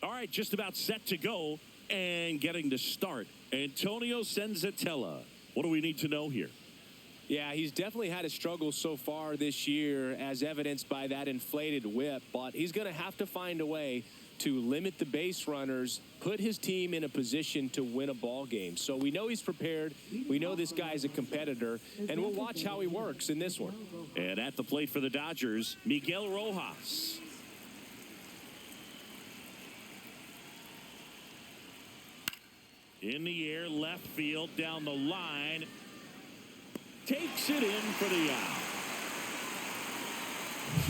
All right, just about set to go and getting to start. Antonio Senzatella. What do we need to know here? Yeah, he's definitely had a struggle so far this year, as evidenced by that inflated whip. But he's going to have to find a way to limit the base runners, put his team in a position to win a ball game. So we know he's prepared. We know this guy's a competitor, and we'll watch how he works in this one. And at the plate for the Dodgers, Miguel Rojas. In the air, left field, down the line. Takes it in for the out.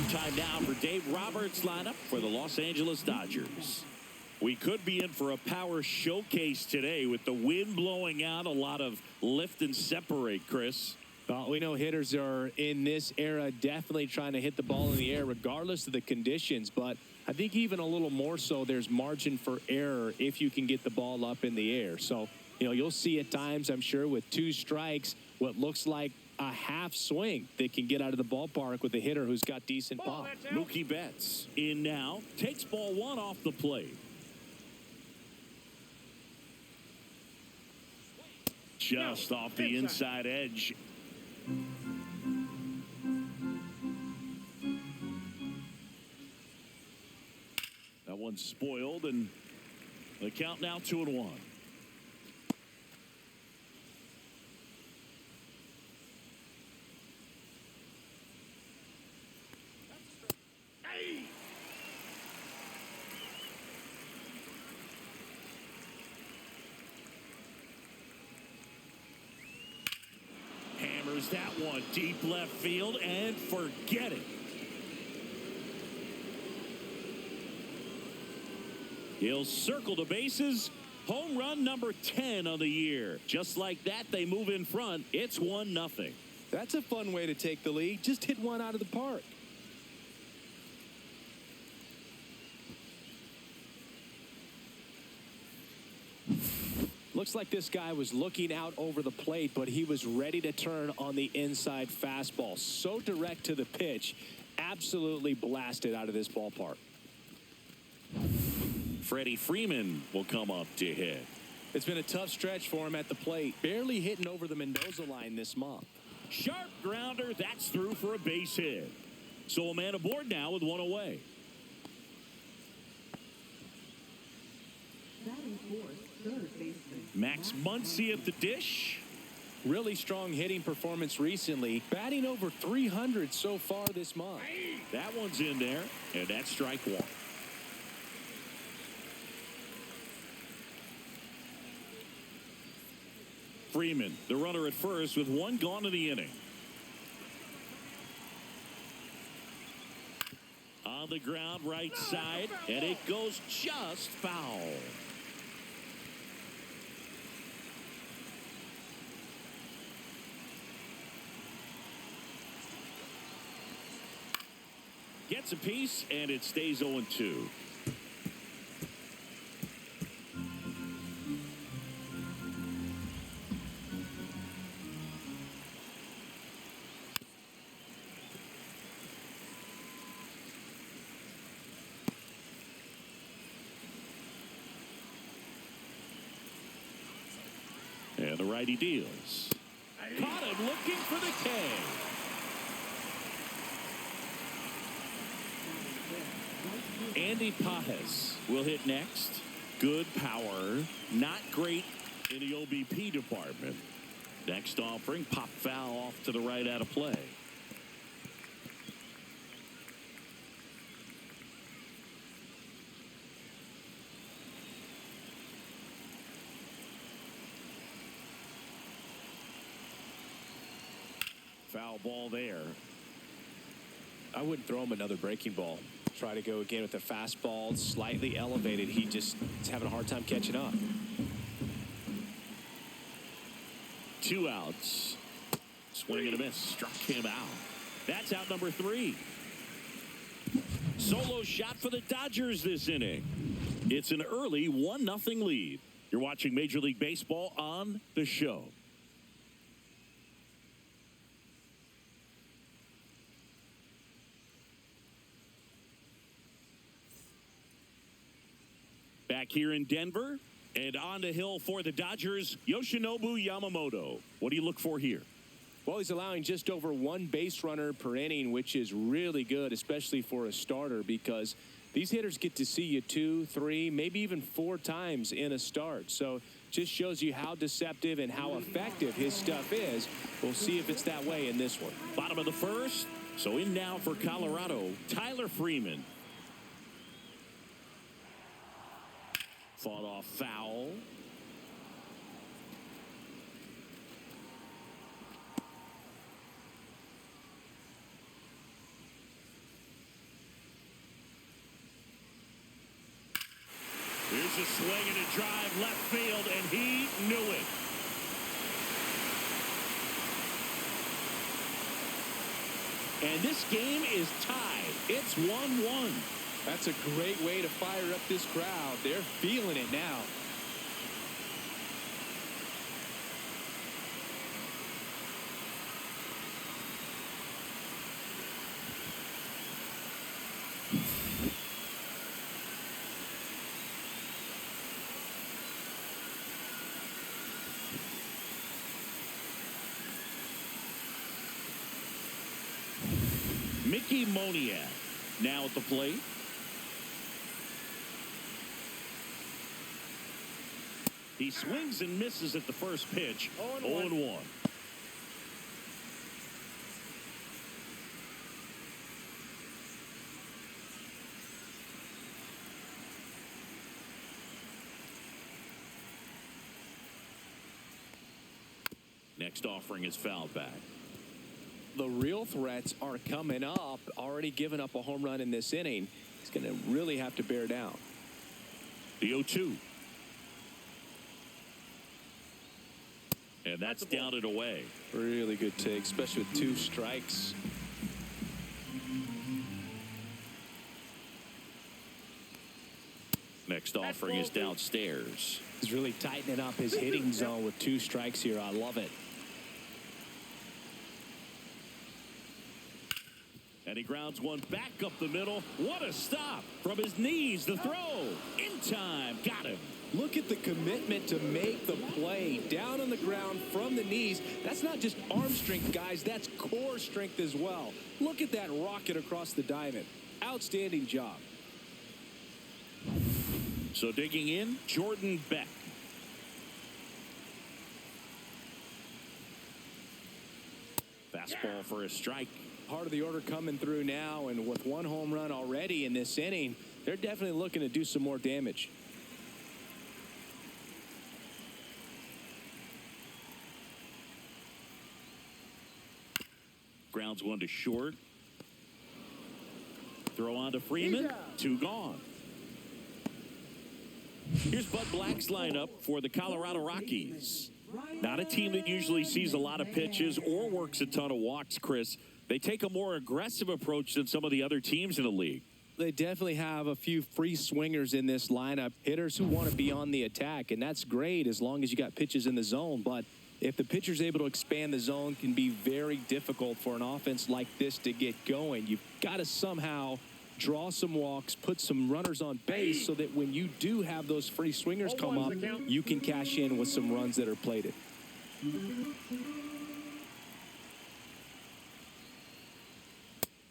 Time now for Dave Roberts' lineup for the Los Angeles Dodgers. We could be in for a power showcase today with the wind blowing out, a lot of lift and separate, Chris. Well, we know hitters are in this era definitely trying to hit the ball in the air regardless of the conditions, but I think even a little more so there's margin for error if you can get the ball up in the air. So, you'll see at times, I'm sure, with 2 strikes, what looks like a half swing that can get out of the ballpark with a hitter who's got decent pop. Mookie Betts in now, takes ball 1 off the plate. Just off the inside edge. That one's spoiled, and the count now 2-1. Hammers that one deep left field and forget it. He'll circle the bases. Home run number 10 on the year. Just like that, they move in front. It's 1-0. That's a fun way to take the lead. Just hit one out of the park. Looks like this guy was looking out over the plate, but he was ready to turn on the inside fastball. So direct to the pitch, absolutely blasted out of this ballpark. Freddie Freeman will come up to hit. It's been a tough stretch for him at the plate. Barely hitting over the Mendoza line this month. Sharp grounder, that's through for a base hit. So a man aboard now with 1 away. Max Muncy at the dish. Really strong hitting performance recently. Batting over 300 so far this month. That one's in there, and that's strike 1. Freeman, the runner at first with 1 gone in the inning. On the ground, right side, and it goes just foul. Gets a piece, and it stays 0-2. And the righty deals. Caught him looking for the K. Andy Pajes will hit next. Good power. Not great in the OBP department. Next offering, pop foul off to the right out of play. Foul ball there. I wouldn't throw him another breaking ball. Try to go again with the fastball, slightly elevated. He just is having a hard time catching up. 2 outs. Swing and a miss. Struck him out. That's out number 3. Solo shot for the Dodgers this inning. It's an early 1-0 lead. You're watching Major League Baseball on The Show. Back here in Denver, and on the hill for the Dodgers, Yoshinobu Yamamoto. What do you look for here? Well, he's allowing just over one base runner per inning, which is really good, especially for a starter, because these hitters get to see you 2, 3, maybe even 4 times in a start. So just shows you how deceptive and how effective his stuff is. We'll see if it's that way in this one. Bottom of the first. So in now for Colorado, Tyler Freeman. Fought off foul. Here's a swing and a drive left field, and he knew it. And this game is tied. It's 1-1. That's a great way to fire up this crowd. They're feeling it now. Mickey Moniak now at the plate. He swings and misses at the first pitch. 0-1. Next offering is fouled back. The real threats are coming up. Already given up a home run in this inning. He's going to really have to bear down. The 0-2. And that's down and away. Really good take, especially with 2 strikes. Next offering is downstairs. He's really tightening up his hitting zone with 2 strikes here. I love it. And he grounds one back up the middle. What a stop from his knees. The throw in time. Got him. Look at the commitment to make the play down on the ground from the knees. That's not just arm strength, guys. That's core strength as well. Look at that rocket across the diamond. Outstanding job. So digging in, Jordan Beck. Fastball for a strike. Part of the order coming through now, and with 1 home run already in this inning, they're definitely looking to do some more damage. Grounds one to short. Throw on to Freeman. 2 gone. Here's Bud Black's lineup for the Colorado Rockies. Not a team that usually sees a lot of pitches or works a ton of walks, Chris. They take a more aggressive approach than some of the other teams in the league. They definitely have a few free swingers in this lineup, hitters who want to be on the attack, and that's great as long as you got pitches in the zone. But if the pitcher's able to expand the zone, it can be very difficult for an offense like this to get going. You've got to somehow draw some walks, put some runners on base so that when you do have those free swingers come up, you can cash in with some runs that are plated.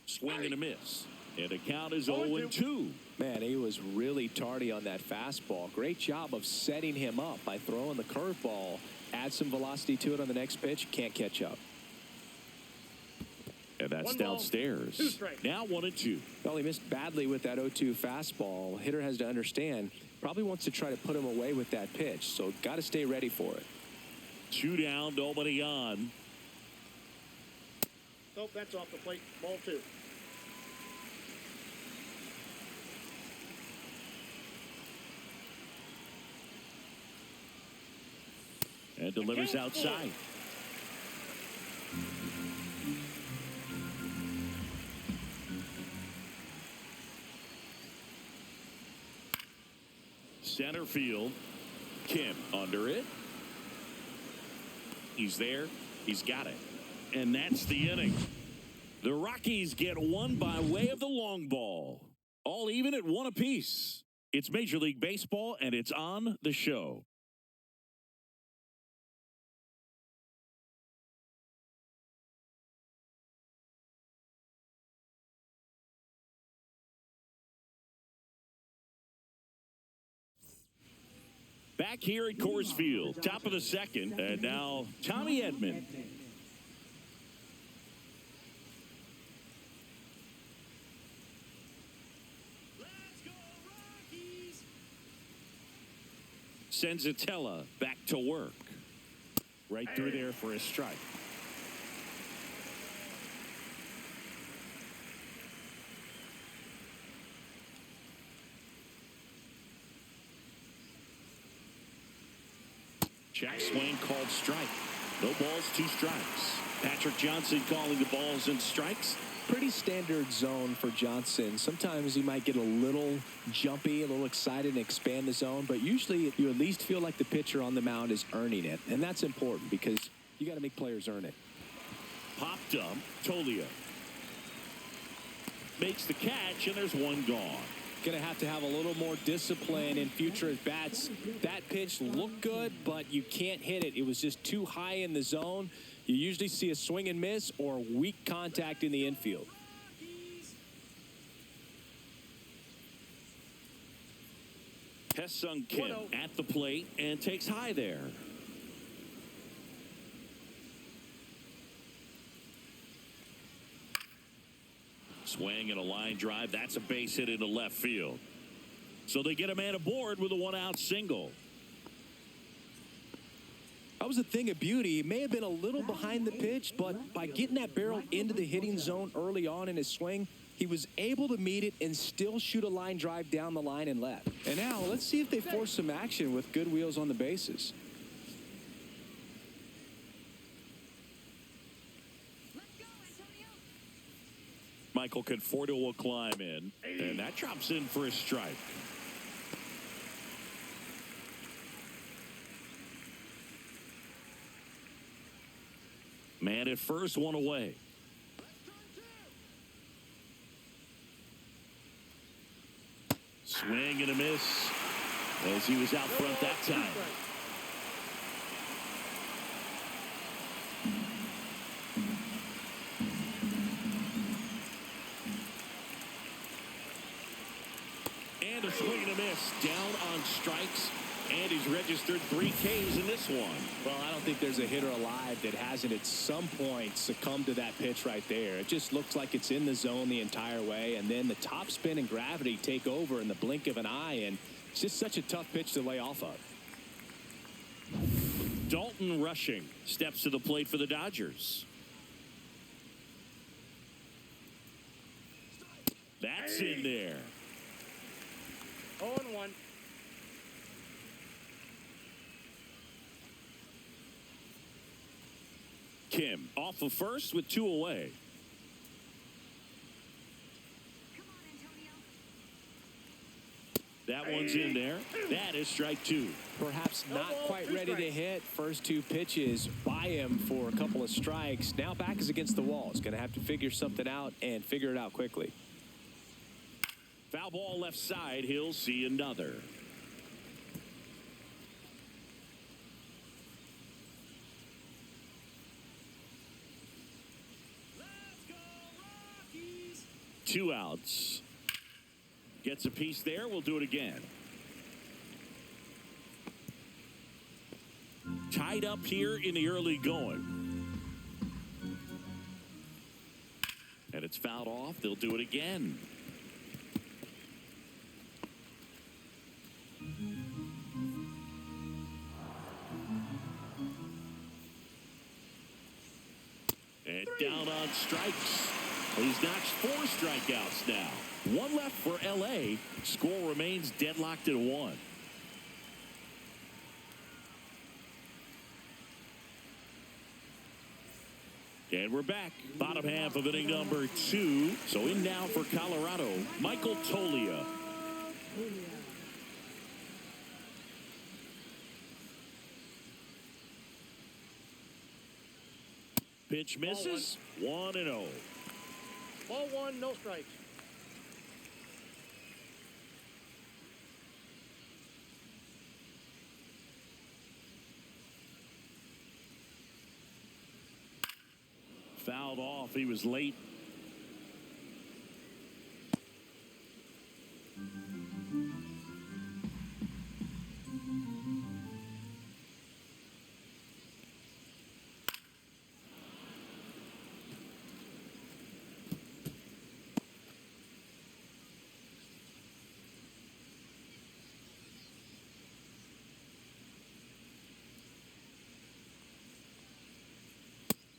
Swing and a miss. And the count is 0-2. Man, he was really tardy on that fastball. Great job of setting him up by throwing the curveball. Add some velocity to it on the next pitch. Can't catch up. And that's downstairs. Now 1-2. Well, he missed badly with that 0-2 fastball. Hitter has to understand. Probably wants to try to put him away with that pitch. So got to stay ready for it. 2 down, nobody on. Nope, that's off the plate. Ball 2. And delivers outside. Center field. Kim under it. He's there. He's got it. And that's the inning. The Rockies get one by way of the long ball. All even at 1 apiece. It's Major League Baseball, and it's on the show. Back here at Coors Field, top of the second, and now Tommy Edman. Let's go, Rockies! Senzatella back to work. Right through there for a strike. Check swing called strike. No balls, 2 strikes. Patrick Johnson calling the balls and strikes. Pretty standard zone for Johnson. Sometimes he might get a little jumpy, a little excited and expand the zone, but usually you at least feel like the pitcher on the mound is earning it, and that's important because you got to make players earn it. Popped up, Tolia makes the catch, and there's one gone. Going to have a little more discipline in future at bats. That pitch looked good, but you can't hit it. It was just too high in the zone. You usually see a swing and miss or weak contact in the infield. Hesung Kim at the plate and takes high there. Swing and a line drive. That's a base hit into left field. So they get a man aboard with a 1-out single. That was a thing of beauty. He may have been a little behind the pitch, but by getting that barrel into the hitting zone early on in his swing, he was able to meet it and still shoot a line drive down the line and left. And now let's see if they force some action with good wheels on the bases. Michael Conforto will climb in, and that drops in for a strike. Man at first, 1 away. Swing and a miss as he was out front that time. And a swing and a miss down on strikes. And he's registered 3 Ks in this one. Well, I don't think there's a hitter alive that hasn't at some point succumbed to that pitch right there. It just looks like it's in the zone the entire way, and then the top spin and gravity take over in the blink of an eye, and it's just such a tough pitch to lay off of. Dalton Rushing steps to the plate for the Dodgers. That's in there. 0-1. Kim off of first with 2 away. That one's in there. That is strike 2. Perhaps not quite ready to hit. First 2 pitches by him for a couple of strikes. Now back is against the wall. He's going to have to figure something out and figure it out quickly. Foul ball left side. He'll see another. Let's go, Rockies! 2 outs. Gets a piece there. We'll do it again. Tied up here in the early going. And it's fouled off. They'll do it again. And down on strikes. He's notched 4 strikeouts now. 1 left for L.A. Score remains deadlocked at 1. And we're back. Bottom half of inning number 2. So in now for Colorado, Michael Tolia. Pitch misses. 1-0. Ball 1, no strikes. Fouled off. He was late.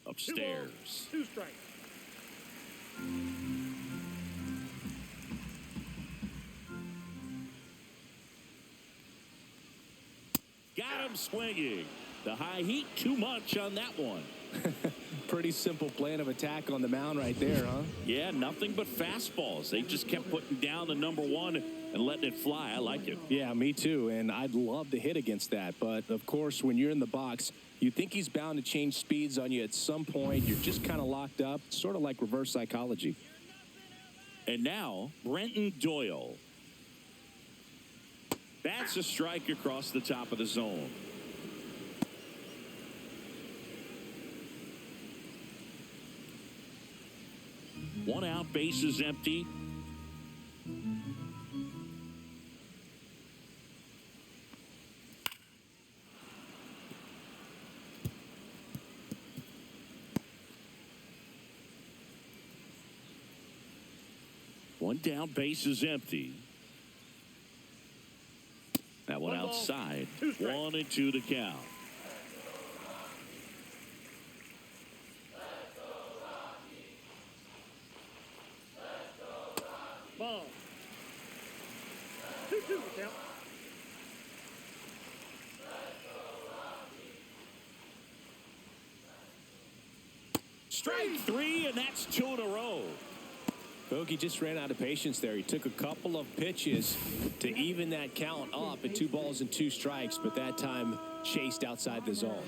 Upstairs. 2 strikes. Got him swinging. The high heat, too much on that one. Pretty simple plan of attack on the mound right there, huh? Yeah, nothing but fastballs. They just kept putting down the number 1 and letting it fly. I like it. Yeah, me too. And I'd love to hit against that. But, of course, when you're in the box, you think he's bound to change speeds on you at some point. You're just kind of locked up, sort of like reverse psychology. And now, Brenton Doyle. That's a strike across the top of the zone. One out, bases empty. One down, bases empty. That one One ball, outside. 2 strikes. 1-2 to count. Ball. 2-2 to count. Strike 3, and that's 2 in a row. Bogey just ran out of patience there. He took a couple of pitches to even that count up at 2 balls and 2 strikes, but that time chased outside the zone.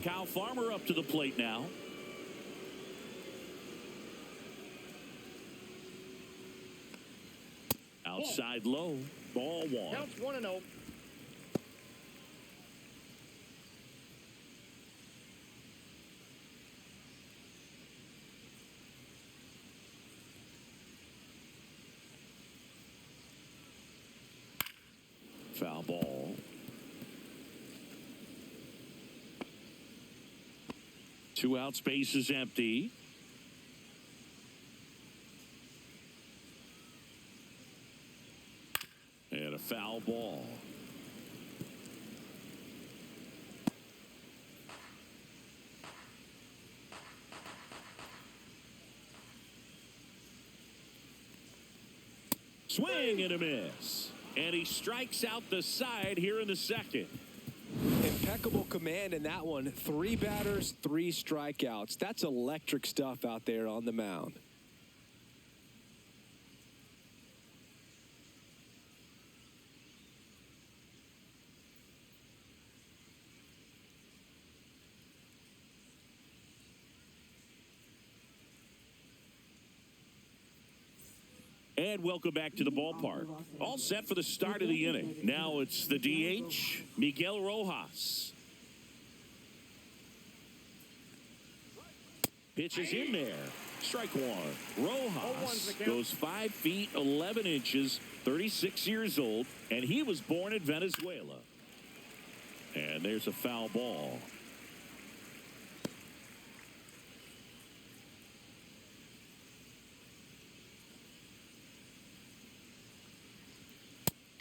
Kyle Farmer up to the plate now. Outside low. Ball 1. Counts 1-0. Foul ball. Two outs, base is empty. And a foul ball. Swing and a miss. And he strikes out the side here in the second. Impeccable command in that one. 3 batters, 3 strikeouts. That's electric stuff out there on the mound. And welcome back to the ballpark. All set for the start of the inning. Now it's the DH, Miguel Rojas. Pitch is in there. Strike 1. Rojas goes 5 feet 11 inches, 36 years old, and he was born in Venezuela. And there's a foul ball.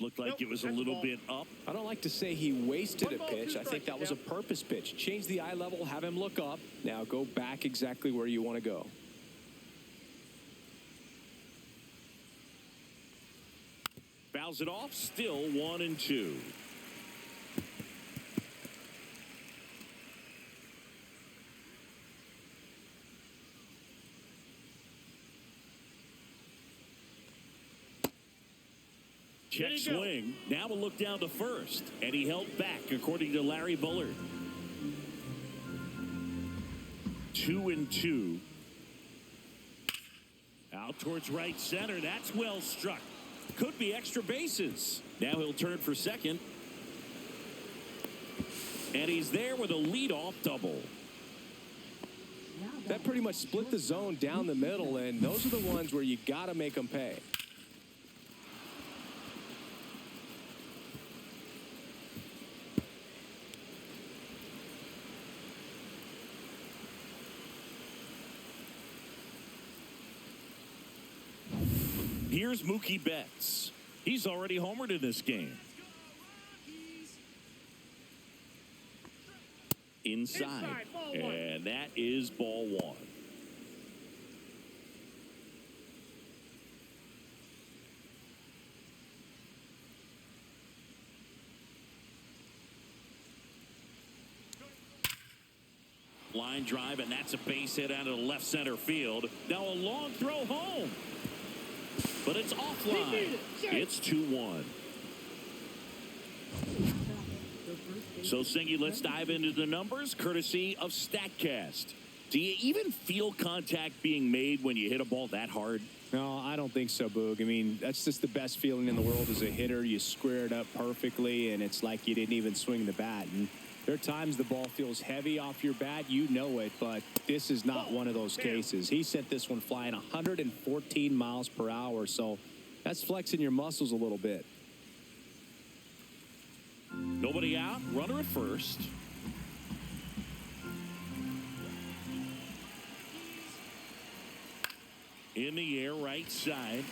Looked like it was a little bit up. I don't like to say he wasted a 1 ball, pitch. 2 I think strikes, that was a purpose pitch. Change the eye level, have him look up. Now go back exactly where you want to go. Fouls it off, still 1-2. Check swing. Now we'll look down to first. And he held back, according to Larry Bullard. 2-2. Out towards right center. That's well struck. Could be extra bases. Now he'll turn for second. And he's there with a leadoff double. That pretty much split the zone down the middle, and those are the ones where you got to make them pay. Here's Mookie Betts. He's already homered in this game. Inside. And that is ball one. Line drive, and that's a base hit out of the left center field. Now a long throw home. But it's offline. It's 2-1. So, Singy, let's dive into the numbers, courtesy of StatCast. Do you even feel contact being made when you hit a ball that hard? No, I don't think so, Boog. I mean, that's just the best feeling in the world as a hitter. You square it up perfectly, and it's like you didn't even swing the bat. And there are times the ball feels heavy off your bat. You know it, but this is not one of those cases. He sent this one flying 114 miles per hour, so that's flexing your muscles a little bit. Nobody out. Runner at first. In the air, right side.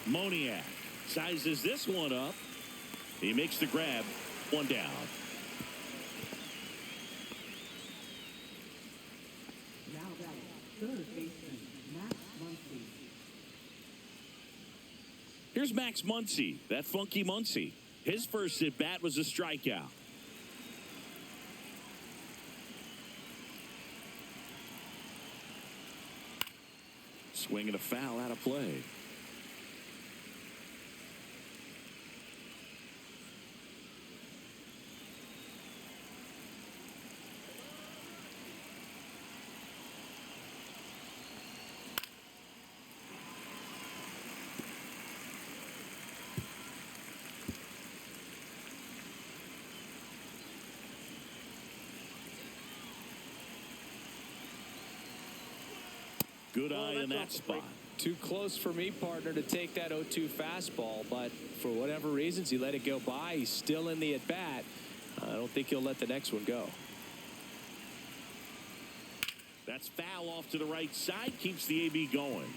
Moniak sizes this one up. He makes the grab. One down. Third baseman, Max Muncy. Here's Max Muncy, that funky Muncy. His first at bat was a strikeout. Swing and a foul out of play. Good eye in that spot. Too close for me, partner, to take that 0-2 fastball, but for whatever reasons, he let it go by. He's still in the at-bat. I don't think he'll let the next one go. That's foul off to the right side. Keeps the AB going.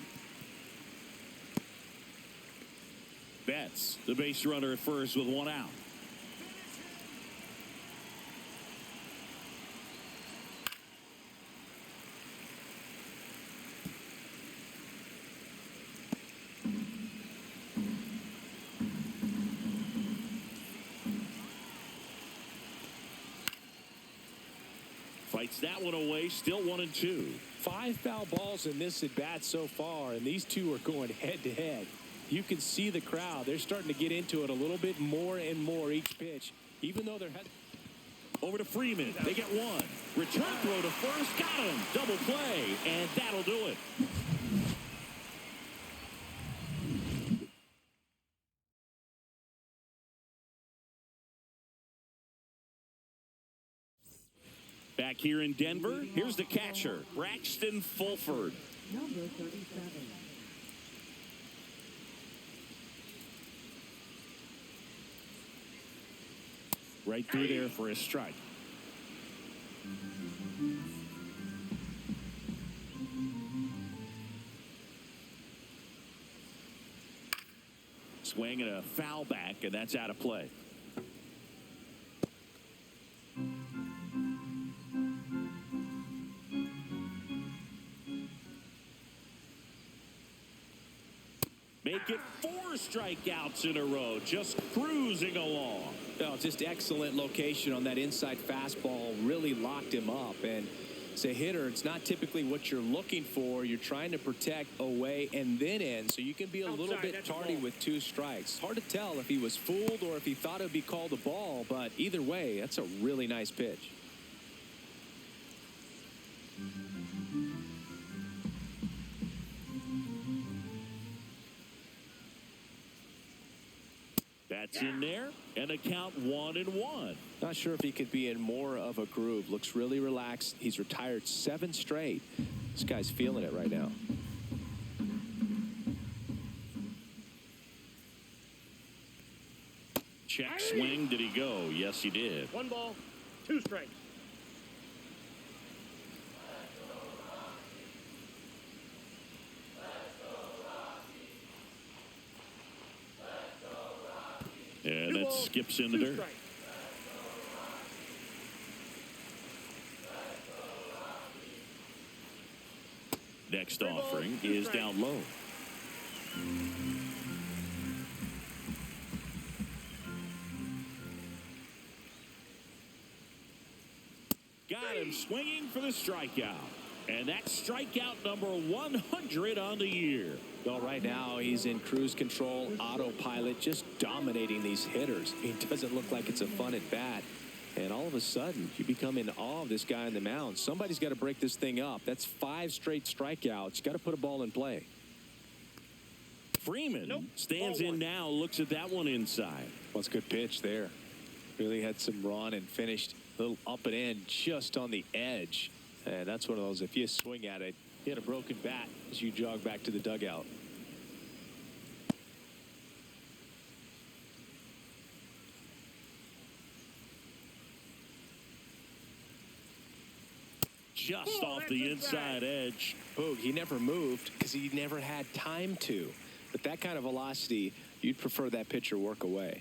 Betts, the base runner at first with one out. Fights that one away, still 1-2. 5 foul balls in this at bat so far, and these two are going head to head. You can see the crowd. They're starting to get into it a little bit more and more each pitch, even though they're over to Freeman. They get one. Return throw to first. Got him. Double play, and that'll do it. Back here in Denver, here's the catcher, Braxton Fulford. Number 37. Right through there for a strike. Swing and a foul back, and that's out of play. Make it 4 strikeouts in a row, just cruising along. Oh, just excellent location on that inside fastball. Really locked him up. And as a hitter, it's not typically what you're looking for. You're trying to protect away and then in, so you can be a little bit tardy with 2 strikes. Hard to tell if he was fooled or if he thought it would be called a ball, but either way, that's a really nice pitch. That's in there, and a count 1-1. Not sure if he could be in more of a groove. Looks really relaxed. He's retired 7 straight. This guy's feeling it right now. Check swing. Did he go? Yes, he did. 1 ball, 2 strikes. And that skips in the 2 dirt. strikes. Next offering is down low. Got him swinging for the strikeout. And that's strikeout number 100 on the year. Well, right now he's in cruise control, autopilot, just dominating these hitters. It doesn't look like it's a fun at bat. And all of a sudden, you become in awe of this guy on the mound. Somebody's got to break this thing up. That's 5 straight strikeouts. Got to put a ball in play. Freeman stands in now, looks at that one inside. Well, it's a good pitch there. Really had some run and finished a little up and in just on the edge. And that's one of those, if you swing at it, hit a broken bat as you jog back to the dugout. Just off the inside edge. Boog, he never moved because he never had time to. But that kind of velocity, you'd prefer that pitcher work away.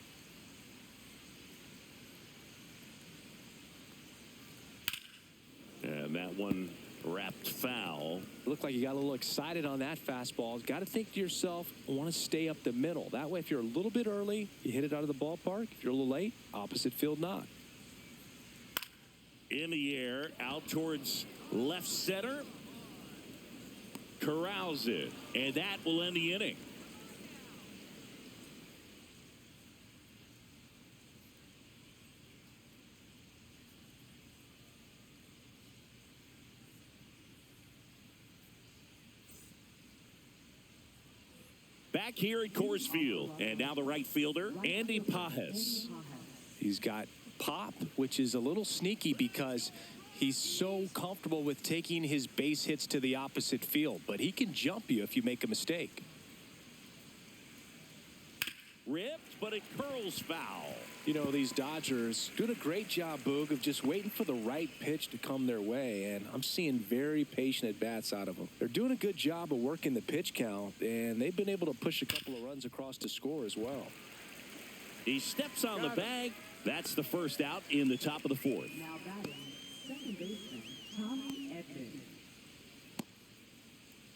And that one wrapped foul. Looked like you got a little excited on that fastball. Got to think to yourself, I want to stay up the middle. That way, if you're a little bit early, you hit it out of the ballpark. If you're a little late, opposite field knock. In the air, out towards left center. Corrals it. And that will end the inning. Back here at Coors Field. And now the right fielder, Andy Pajes. He's got pop, which is a little sneaky because he's so comfortable with taking his base hits to the opposite field. But he can jump you if you make a mistake. Ripped, but it curls foul. You know, these Dodgers doing a great job, Boog, of just waiting for the right pitch to come their way. And I'm seeing very patient at-bats out of them. They're doing a good job of working the pitch count, and they've been able to push a couple of runs across to score as well. He steps on the bag. That's the first out in the top of the 4th. Now batting, second baseman, Tommy Edman.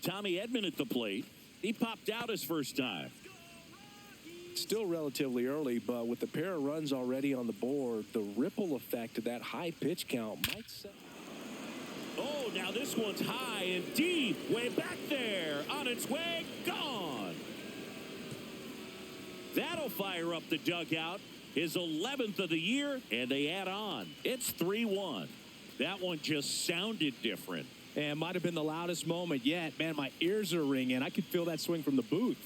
Tommy Edman at the plate. He popped out his first time. Still relatively early, but with the pair of runs already on the board, the ripple effect of that high pitch count might set. Oh, now this one's high and deep. Way back there. On its way. Gone. That'll fire up the dugout. His 11th of the year, and they add on. It's 3-1. That one just sounded different. And might have been the loudest moment yet. Man, my ears are ringing. I could feel that swing from the booth.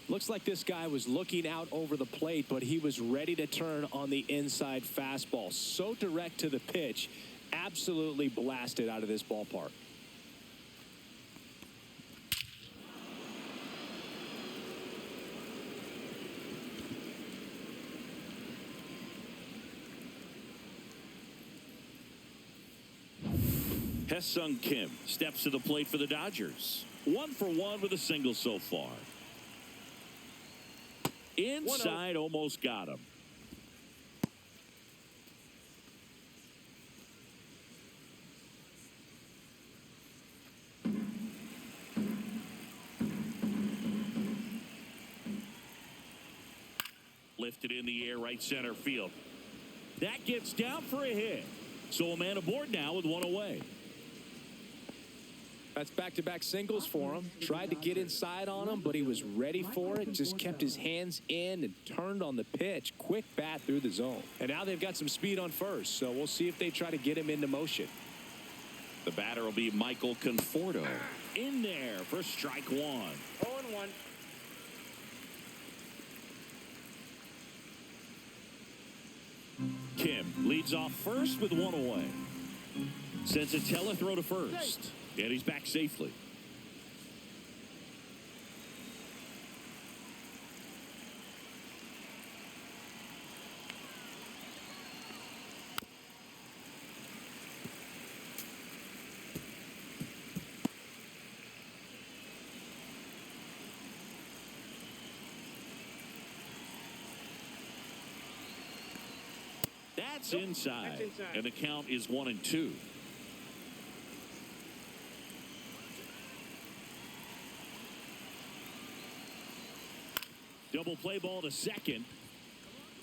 Looks like this guy was looking out over the plate, but he was ready to turn on the inside fastball. So direct to the pitch, absolutely blasted out of this ballpark. Hye-Sung Kim steps to the plate for the Dodgers. 1 for 1 with a single so far. Inside, almost got him. Lifted in the air, right center field. That gets down for a hit. So a man aboard now with one away. That's back-to-back singles for him. Tried to get inside on him, but he was ready for it. Just kept his hands in and turned on the pitch. Quick bat through the zone. And now they've got some speed on first, so we'll see if they try to get him into motion. The batter will be Michael Conforto. In there for strike 1. 0-1. Leads off first with one away. Sends a throw to first. And he's back safely. That's inside. And the count is 1-2. Double play ball to second.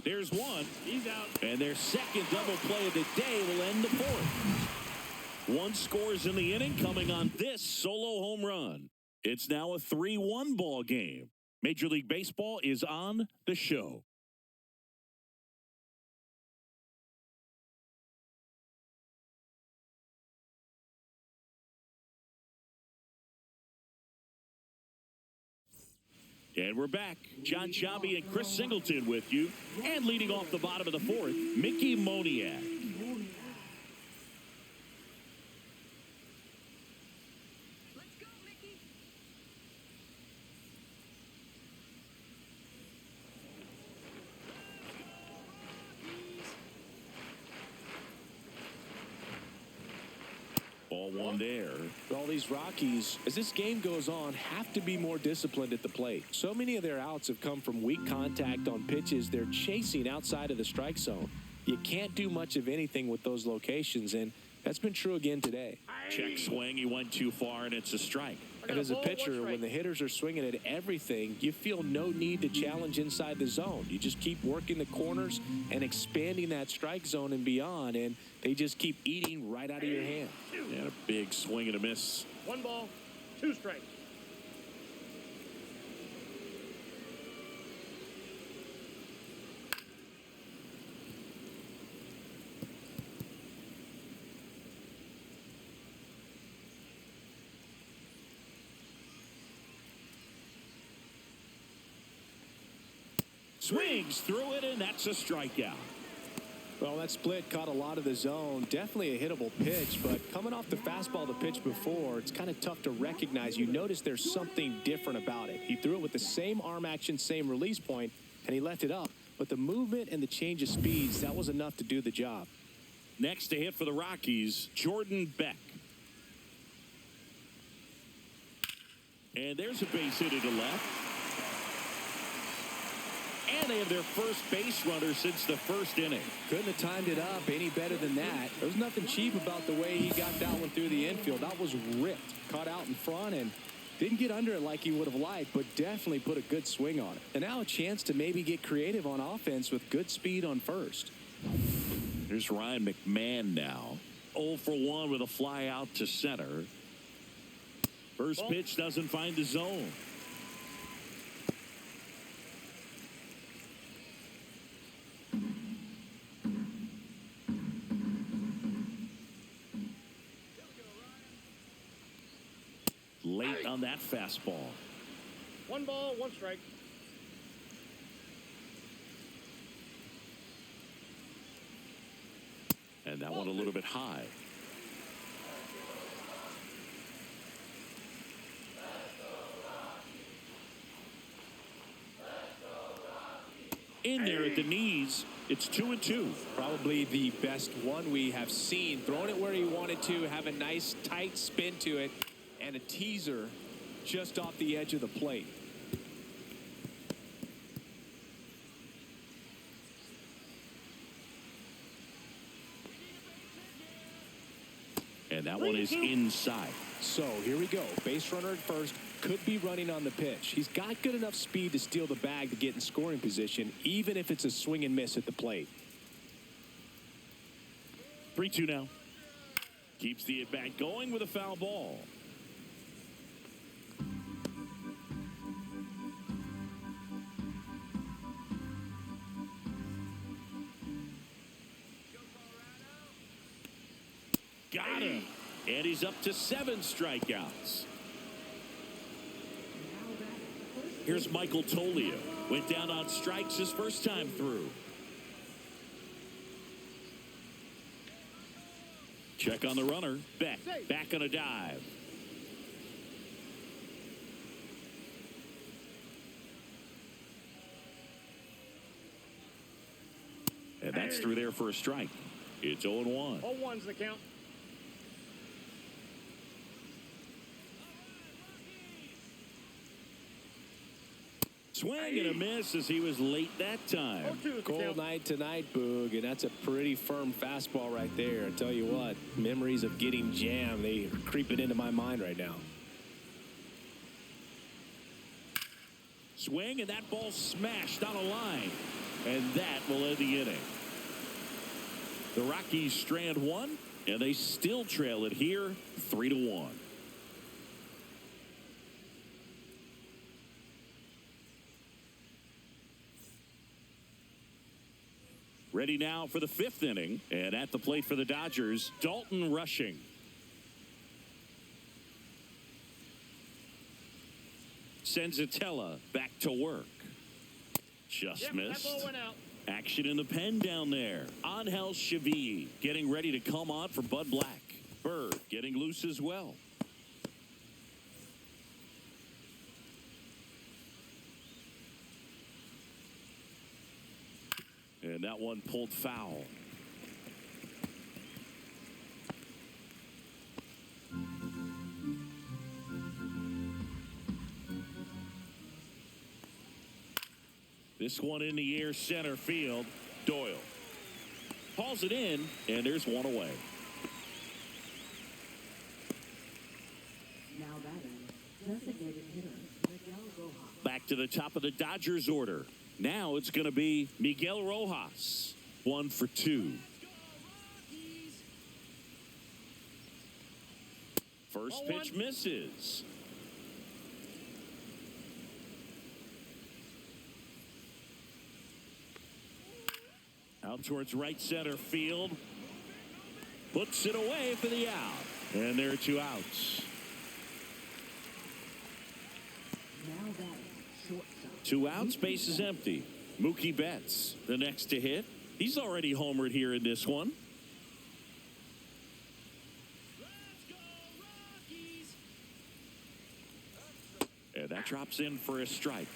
There's one. He's out. And their second double play of the day will end the fourth. One scores in the inning coming on this solo home run. It's now a 3-1 ball game. Major League Baseball is on the show. And we're back. John Sciambi and Chris Singleton with you. And leading off the bottom of the fourth, Mickey Moniak. Let's go, Mickey. Ball one there. All these Rockies, as this game goes on, have to be more disciplined at the plate. So many of their outs have come from weak contact on pitches they're chasing outside of the strike zone. You can't do much of anything with those locations, and that's been true again today. Check swing. He went too far, and it's a strike. And as a pitcher, when the hitters are swinging at everything, you feel no need to challenge inside the zone. You just keep working the corners and expanding that strike zone and beyond, and they just keep eating right out of your hand. And a big swing and a miss. 1 ball, 2 strikes. Swings through it, and that's a strikeout. Well, that split caught a lot of the zone. Definitely a hittable pitch, but coming off the fastball the pitch before, it's kind of tough to recognize. You notice there's something different about it. He threw it with the same arm action, same release point, and he left it up. But the movement and the change of speeds, that was enough to do the job. Next to hit for the Rockies, Jordan Beck. And there's a base hit to the left. And they have their first base runner since the first inning. Couldn't have timed it up any better than that. There was nothing cheap about the way he got that one through the infield. That was ripped. Caught out in front and didn't get under it like he would have liked, but definitely put a good swing on it. And now a chance to maybe get creative on offense with good speed on first. Here's Ryan McMahon now. 0 for 1 with a fly out to center. First pitch doesn't find the zone. Late on that fastball. 1 ball, 1 strike. And that one a little bit high. In there at the knees, it's 2-2. Probably the best one we have seen. Throwing it where he wanted to, have a nice tight spin to it, and a teaser just off the edge of the plate. And that one is inside. So here we go. Base runner at first. Could be running on the pitch. He's got good enough speed to steal the bag to get in scoring position, even if it's a swing and miss at the plate. 3-2 now. Keeps the at-bat going with a foul ball. Got him. And he's up to 7 strikeouts. Here's Michael Toglia. Went down on strikes his first time through. Check on the runner. Beck back on a dive. And that's through there for a strike. It's 0-1. 0-1's the count. Swing and a miss as he was late that time. 0-2 is the Cold count. night tonight, Boog, and that's a pretty firm fastball right there. I tell you what, memories of getting jammed, they are creeping into my mind right now. Swing, and that ball smashed on a line. And that will end the inning. The Rockies strand one, and they still trail it here 3-1. Ready now for the 5th inning, and at the plate for the Dodgers, Dalton Rushing. Senzatella back to work. Just Yep, missed. that ball went out. Action in the pen down there. Angel Chevy getting ready to come on for Bud Black. Bird getting loose as well. And that one pulled foul. This one in the air center field. Doyle hauls it in, and there's one away. Now batting, designated hitter, Miguel Rojas. Back to the top of the Dodgers order. Now it's going to be Miguel Rojas. 1 for 2. First pitch misses. Out towards right center field. Puts it away for the out. And there are 2 outs. Now batting, shortstop. 2 outs, base is empty. Mookie Betts, the next to hit. He's already homered here in this one. And that drops in for a strike.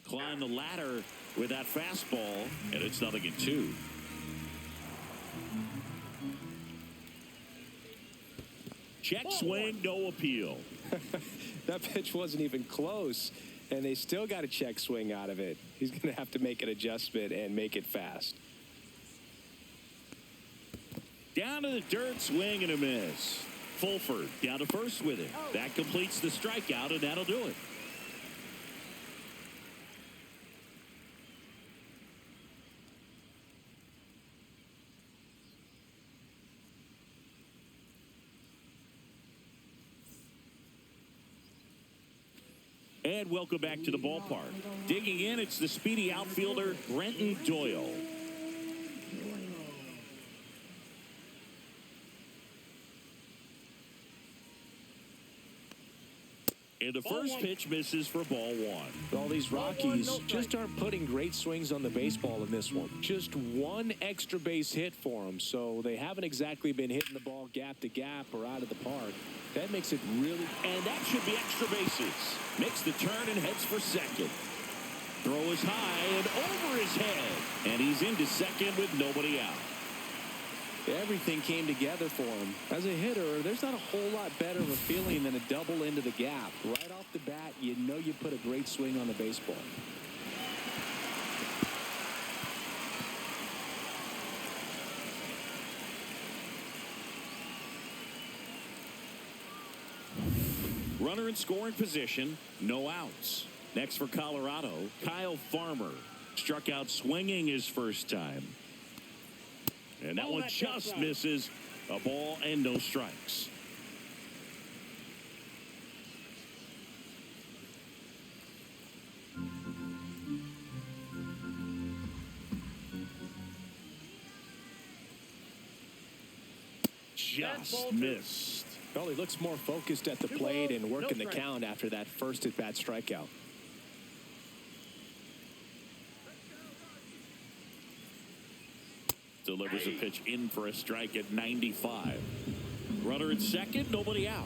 Climb the ladder with that fastball, and it's 0-2. Check swing, no appeal. That pitch wasn't even close, and they still got a check swing out of it. He's going to have to make an adjustment and make it fast. Down to the dirt, swing and a miss. Fulford down to first with it. That completes the strikeout, and that'll do it. And welcome back to the ballpark. Digging in, it's the speedy outfielder, Brenton Doyle. And the first pitch misses for ball 1. All these Rockies just aren't putting great swings on the baseball in this one. Just one extra base hit for them, so they haven't exactly been hitting the ball gap to gap or out of the park. That makes it really... And that should be extra bases. Makes the turn and heads for second. Throw is high and over his head. And he's into second with nobody out. Everything came together for him. As a hitter, there's not a whole lot better of a feeling than a double into the gap. Right off the bat, you know you put a great swing on the baseball. Runner in scoring position, no outs. Next for Colorado, Kyle Farmer. Struck out swinging his first time. And that one just misses. A ball and no strikes. Just missed. Well, he looks more focused at the plate and working the count after that first at-bat strikeout. delivers a pitch in for a strike at 95. Runner at second, nobody out.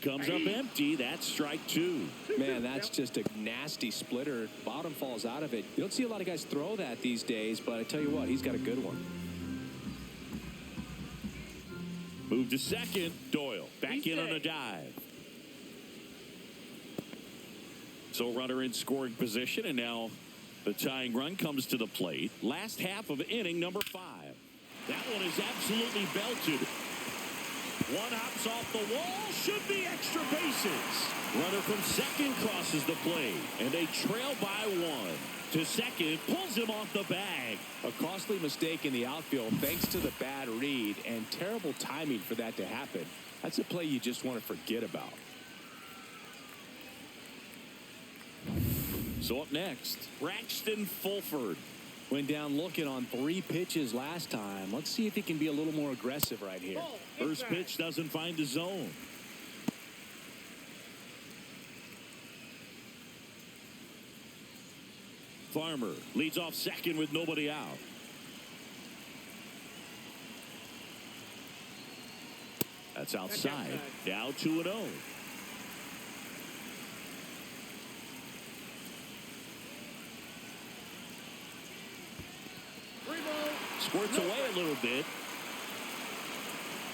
Comes up empty. That's strike two. Man, that's just a nasty splitter. Bottom falls out of it. You don't see a lot of guys throw that these days, but I tell you what, he's got a good one. Move to second. Doyle back in on a dive. So runner in scoring position, and now the tying run comes to the plate. Last half of inning number 5. That one is absolutely belted. One hops off the wall. Should be extra bases. Runner from second crosses the plate, and they trail by 1. To second, pulls him off the bag. A costly mistake in the outfield thanks to the bad read and terrible timing for that to happen. That's a play you just want to forget about. So up next, Braxton Fulford. Went down looking on 3 pitches last time. Let's see if he can be a little more aggressive right here. First pitch doesn't find the zone. Farmer leads off second with nobody out. That's outside. Now 2-0. Squirts away a little bit.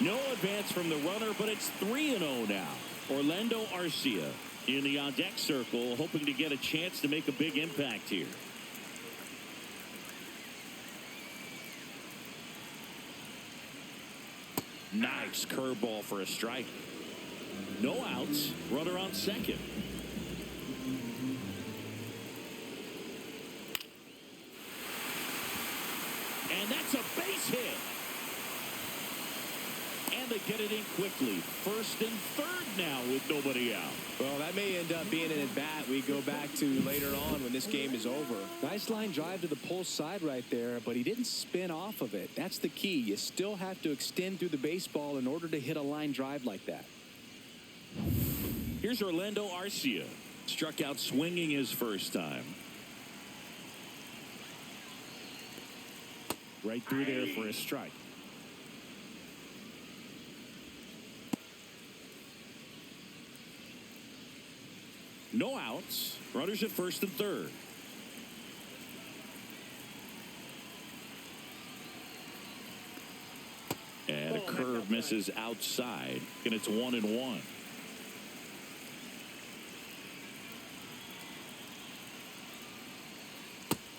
No advance from the runner, but it's 3-0 now. Orlando Arcia in the on-deck circle, hoping to get a chance to make a big impact here. Nice curveball for a strike. No outs. Runner on second. And that's a base hit. And they get it in quickly. First and third now with nobody out. Well, that may end up being an at-bat we go back to later on when this game is over. Nice line drive to the pull side right there, but he didn't spin off of it. That's the key. You still have to extend through the baseball in order to hit a line drive like that. Here's Orlando Arcia. Struck out swinging his first time. Right through there for a strike. No outs. Runners at first and third. And a curve misses outside, and it's 1-1.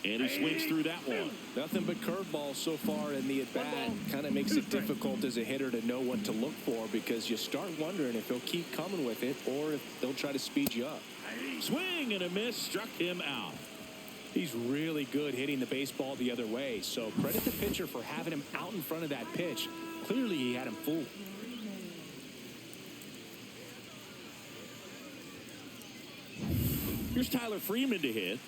And he swings through that one. Nothing but curveballs so far in the at-bat. Kind of makes it difficult as a hitter to know what to look for because you start wondering if he'll keep coming with it or if they'll try to speed you up. Swing and a miss, struck him out. He's really good hitting the baseball the other way, so credit the pitcher for having him out in front of that pitch. Clearly he had him fooled. Here's Tyler Freeman to hit.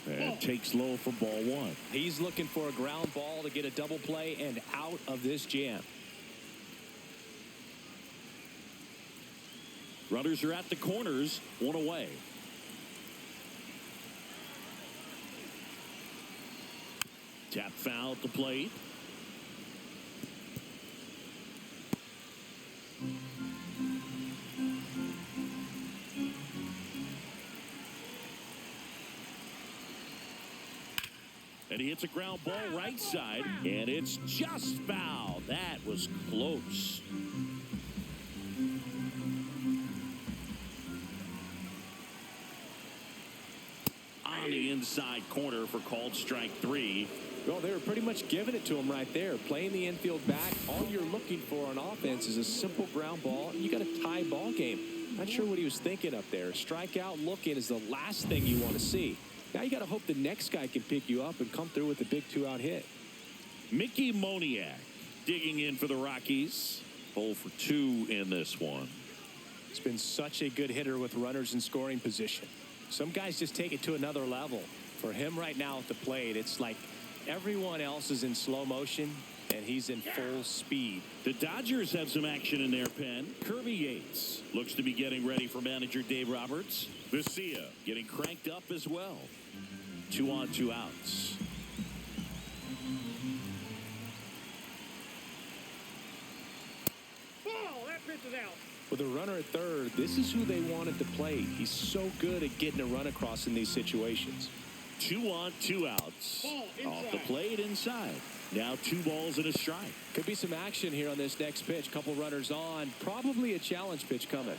And takes low for ball 1. He's looking for a ground ball to get a double play and out of this jam. Runners are at the corners, 1 away. Tap foul at the plate. And he hits a ground ball right side, and it's just foul. That was close. On the inside corner for called strike 3. Well, they were pretty much giving it to him right there. Playing the infield back, all you're looking for on offense is a simple ground ball. You got a tie ball game. Not sure what he was thinking up there. A strikeout look-in is the last thing you want to see. Now you got to hope the next guy can pick you up and come through with a big 2-out hit. Mickey Moniak digging in for the Rockies. 0 for 2 in this one. He's been such a good hitter with runners in scoring position. Some guys just take it to another level. For him right now at the plate, it's like everyone else is in slow motion and he's in full speed. The Dodgers have some action in their pen. Kirby Yates looks to be getting ready for manager Dave Roberts. Vesia getting cranked up as well. 2 on, 2 outs. Ball, that pitch is out. With a runner at third, this is who they wanted to play. He's so good at getting a run across in these situations. 2 on, 2 outs. Ball Off the inside. plate inside. Now 2 balls and a strike. Could be some action here on this next pitch. Couple runners on. Probably a challenge pitch coming.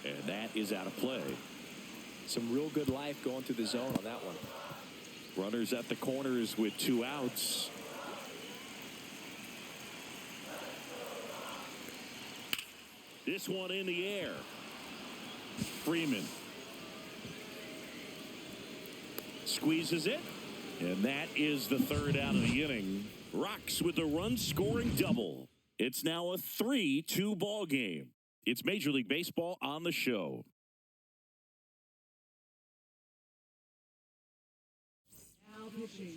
And that is out of play. Some real good life going through the zone on that one. Runners at the corners with 2 outs. This one in the air. Freeman squeezes it, and that is the 3rd out of the inning. Rocks with a run-scoring double. It's now a 3-2 ball game. It's Major League Baseball on the show.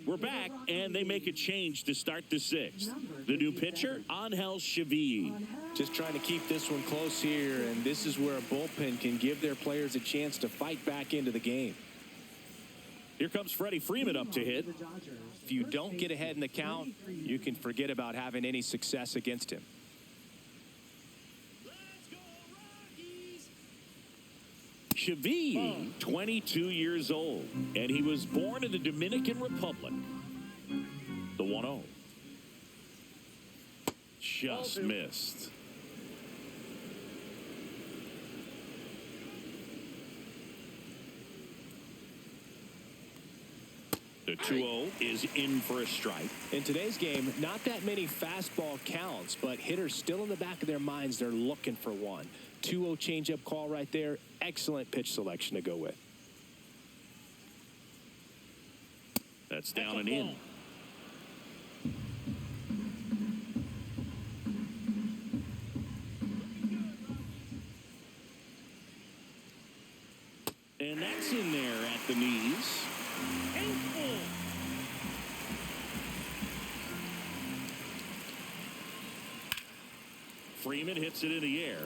We're back, and they make a change to start the 6th. The new pitcher, Angel Shohei. Just trying to keep this one close here, and this is where a bullpen can give their players a chance to fight back into the game. Here comes Freddie Freeman up to hit. If you don't get ahead in the count, you can forget about having any success against him. Shohei, 22 years old, and he was born in the Dominican Republic. The 1-0. Just missed. The 2-0 is in for a strike. In today's game, not that many fastball counts, but hitters still in the back of their minds, they're looking for one. 2-0 changeup call right there. Excellent pitch selection to go with. That's down and in. And that's in there at the knees. Freeman hits it in the air.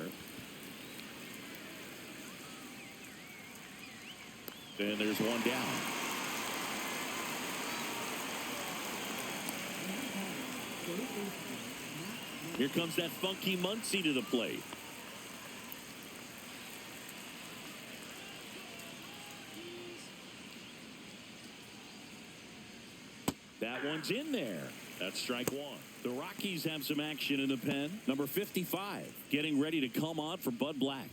And there's one down. Here comes that funky Muncie to the plate. That one's in there. That's strike 1. The Rockies have some action in the pen. Number 55 getting ready to come on for Bud Black.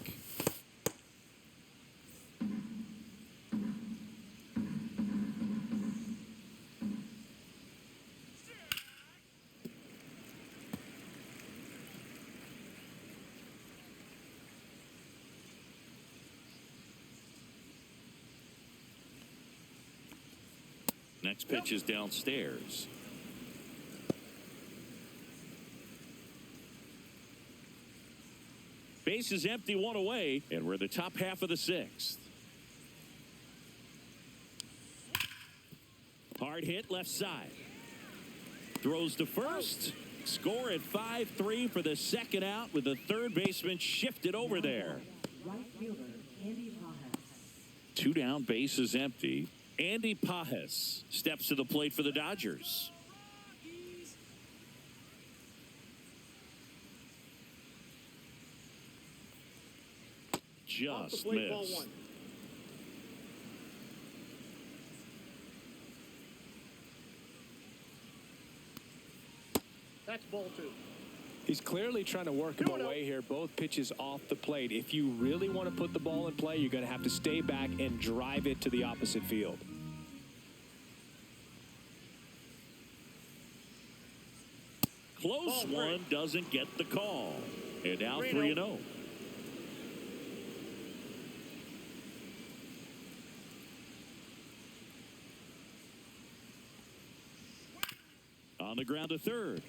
Next pitch is downstairs. Base is empty, 1 away, and we're in the top half of the 6th. Hard hit left side. Throws to first. Score at 5-3 for the 2nd out with the 3rd baseman shifted over there. Right fielder, Andy Pajas. 2 down, base is empty. Andy Pajas steps to the plate for the Dodgers. Just plate, ball missed. 1. That's ball 2. He's clearly trying to work him away here. Both pitches off the plate. If you really want to put the ball in play, you're going to have to stay back and drive it to the opposite field. Close one, doesn't get the call. And now 3-0. On the ground to third.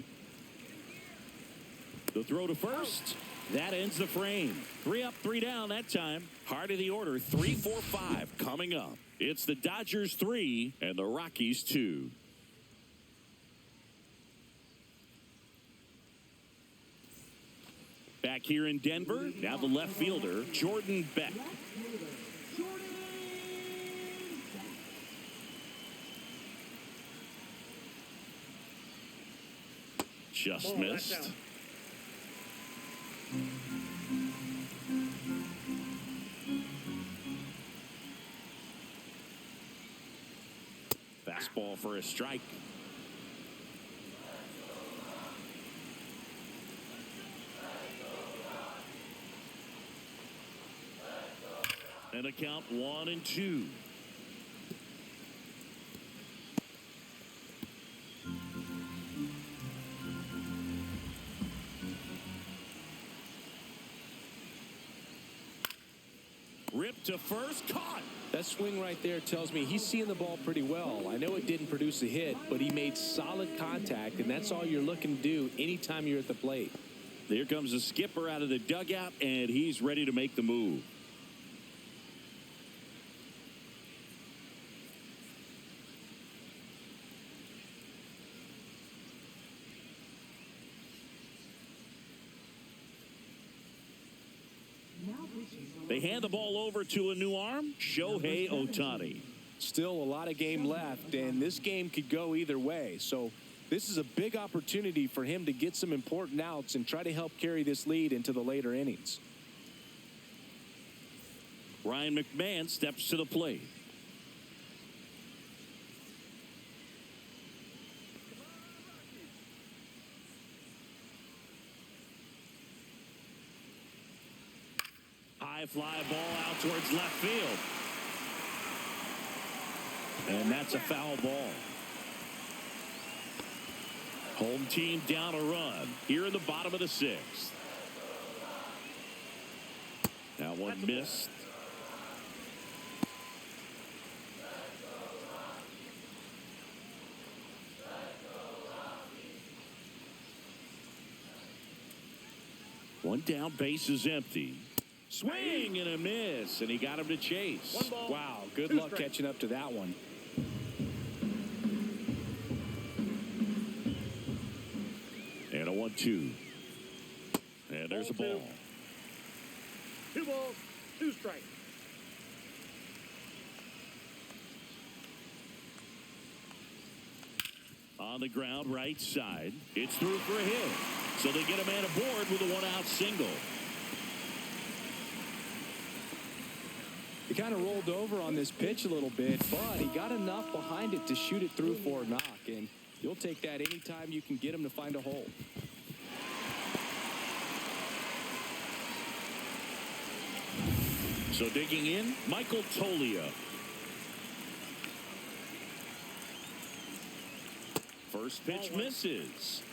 The throw to first. That ends the frame. 3 up, 3 down that time. Heart of the order, 3-4-5 coming up. It's the Dodgers 3 and the Rockies 2. Back here in Denver, now the left fielder, Jordan Beck. Just missed. Fastball for a strike. And a count 1-2. Ripped to first, caught. That swing right there tells me he's seeing the ball pretty well. I know it didn't produce a hit, but he made solid contact, and that's all you're looking to do anytime you're at the plate. Here comes the skipper out of the dugout, and he's ready to make the move. They hand the ball over to a new arm, Shohei Ohtani. Still a lot of game left, and this game could go either way. So this is a big opportunity for him to get some important outs and try to help carry this lead into the later innings. Ryan McMahon steps to the plate. High fly ball out towards left field. And that's a foul ball. Home team down a run here in the bottom of the sixth. That one missed. One down, base is empty. Swing and a miss, and he got him to chase. One ball, Wow, good two luck strikes. catching up to that one. And a 1-2. And there's a Ball ball. 2 balls, 2 strikes. On the ground, right side. It's through for a hit. So they get a man aboard with a one-out single. He kind of rolled over on this pitch a little bit, but he got enough behind it to shoot it through for a knock, and you'll take that anytime you can get him to find a hole. So digging in, Michael Toglia. First pitch misses.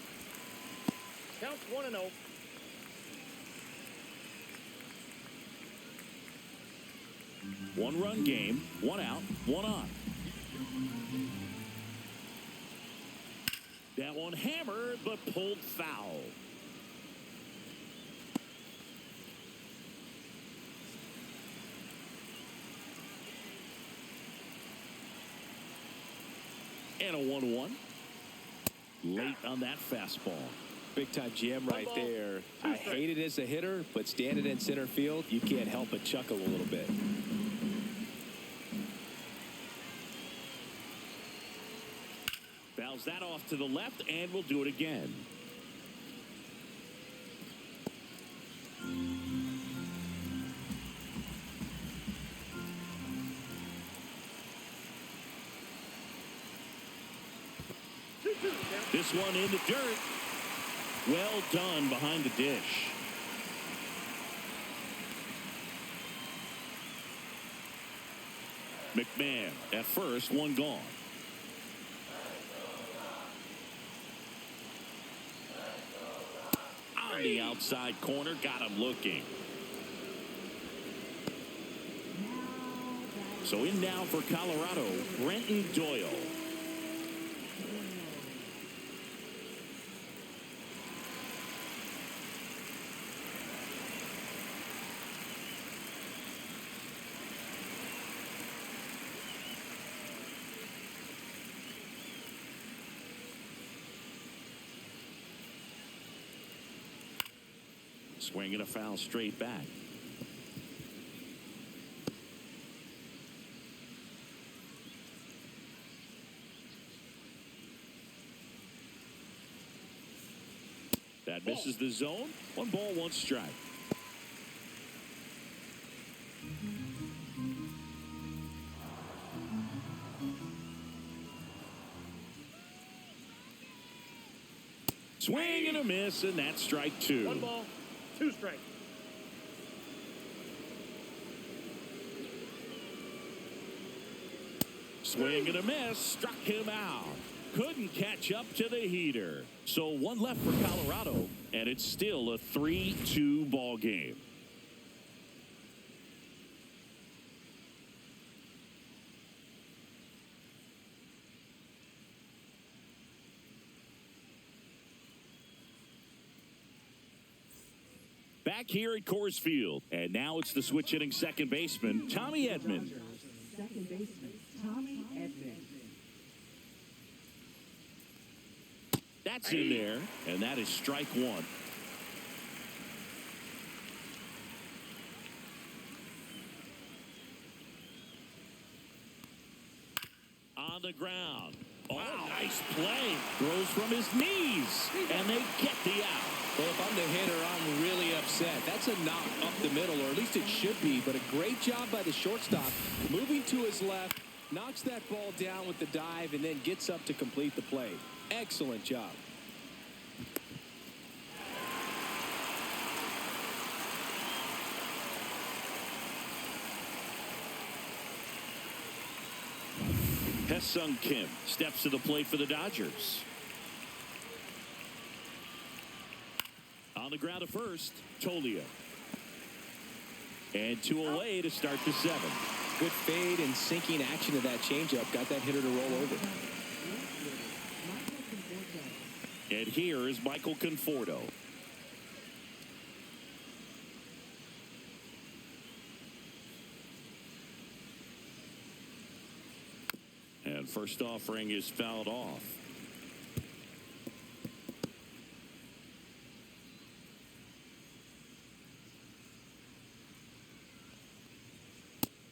Counts 1-0. One-run game, 1 out, 1 on. That one hammered, but pulled foul. And a 1-1. Late on that fastball. Big time GM right there. I hate it as a hitter, but standing in center field, you can't help but chuckle a little bit. Fouls that off to the left, and we'll do it again. This one in the dirt. Well done behind the dish. McMahon at first, one gone. On the outside corner, got him looking. So in now for Colorado, Brenton Doyle. Swing and a foul straight back. That misses the zone. 1 ball, 1 strike. Swing and a miss, and that's strike 2. 1 ball, 2 strikes. Swing and a miss, struck him out. Couldn't catch up to the heater. So 1 left for Colorado, and it's still a 3-2 ball game. Back here at Coors Field, and now it's the switch hitting second baseman, Tommy Edman. Second baseman, Tommy Edman. That's in there, and that is strike 1. On the ground. Oh, wow. Nice play. Throws from his knees, and they get the out. Well, if I'm the hitter, I'm really upset. That's a knock up the middle, or at least it should be, but a great job by the shortstop. Moving to his left, knocks that ball down with the dive, and then gets up to complete the play. Excellent job. Sung Kim steps to the plate for the Dodgers. On the ground at first, Tolia. And 2 away to start the 7th. Good fade and sinking action of that changeup. Got that hitter to roll over. And here is Michael Conforto. And first offering is fouled off.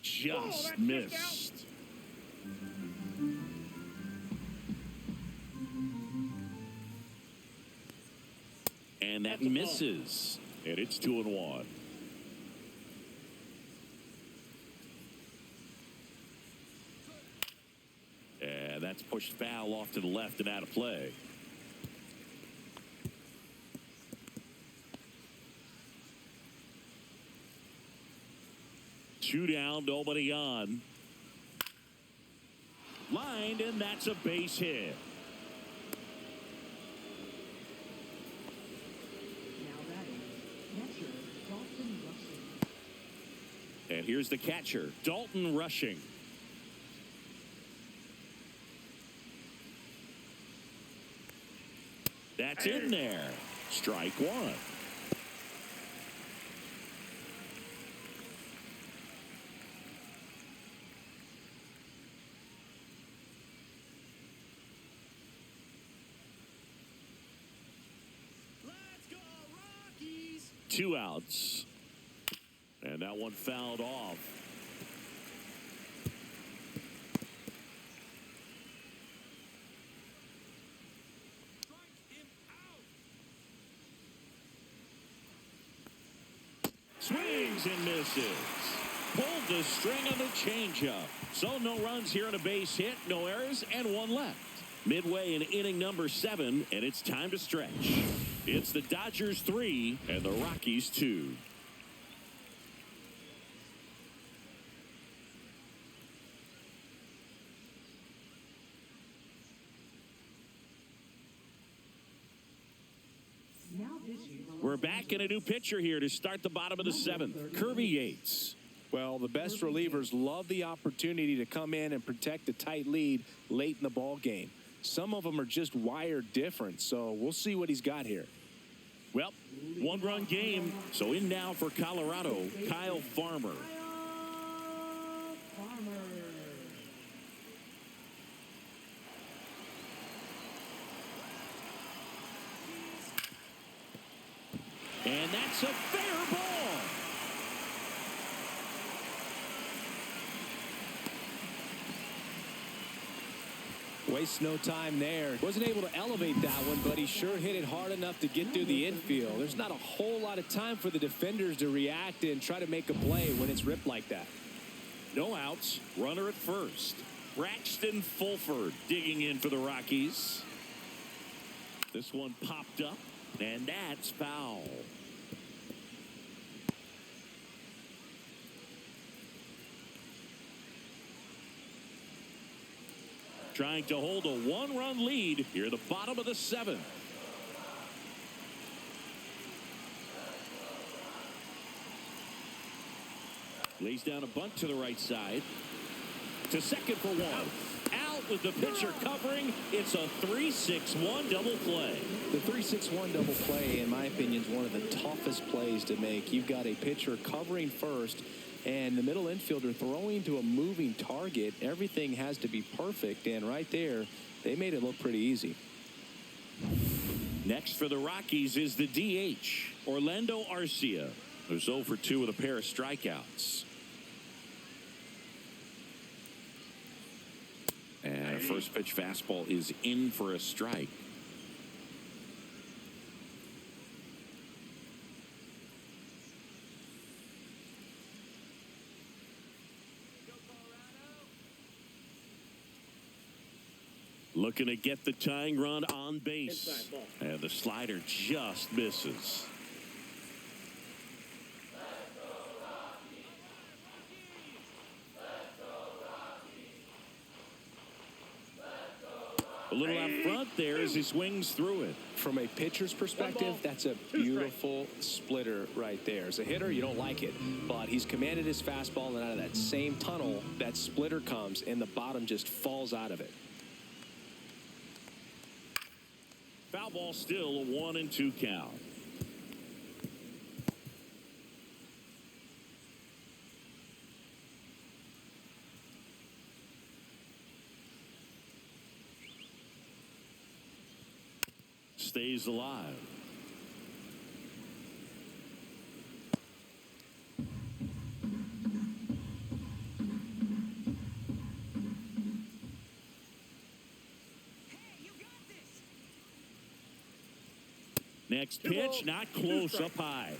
Just missed. And that misses. And it's 2-1. And that's pushed foul off to the left and out of play. Two down, nobody on. Lined, and that's a base hit. Now batting, catcher Dalton Rushing. And here's the catcher, Dalton Rushing. That's in there. Strike 1. Let's go, Rockies! 2 outs. And that one fouled off. Swings and misses. Pulled the string on the changeup. So no runs here on a base hit, no errors, and 1 left. Midway in inning number 7, and it's time to stretch. It's the Dodgers 3 and the Rockies 2. We're back in a new pitcher here to start the bottom of the 7th. Kirby Yates. Well, the best relievers love the opportunity to come in and protect a tight lead late in the ball game. Some of them are just wired different, so we'll see what he's got here. Well, 1-run game. So in now for Colorado, Kyle Farmer. And that's a fair ball. Wastes no time there. Wasn't able to elevate that one, but he sure hit it hard enough to get through the infield. There's not a whole lot of time for the defenders to react and try to make a play when it's ripped like that. No outs. Runner at first. Braxton Fulford digging in for the Rockies. This one popped up, and that's foul. Trying to hold a one-run lead here at the bottom of the seventh. Lays down a bunt to the right side. To second for one. Out with the pitcher covering. It's a 3-6-1 double play. The 3-6-1 double play, in my opinion, is one of the toughest plays to make. You've got a pitcher covering first, and the middle infielder throwing to a moving target. Everything has to be perfect, and right there, they made it look pretty easy. Next for the Rockies is the DH, Orlando Arcia, who's 0 for 2 with a pair of strikeouts. And a first pitch fastball is in for a strike. Looking to get the tying run on base. And the slider just misses. A little out front there as he swings through it. From a pitcher's perspective, that's a beautiful splitter right there. As a hitter, you don't like it, but he's commanded his fastball, and out of that same tunnel, that splitter comes, and the bottom just falls out of it. Foul ball, still a 1-2 count. Stays alive. Next pitch, not close, up high.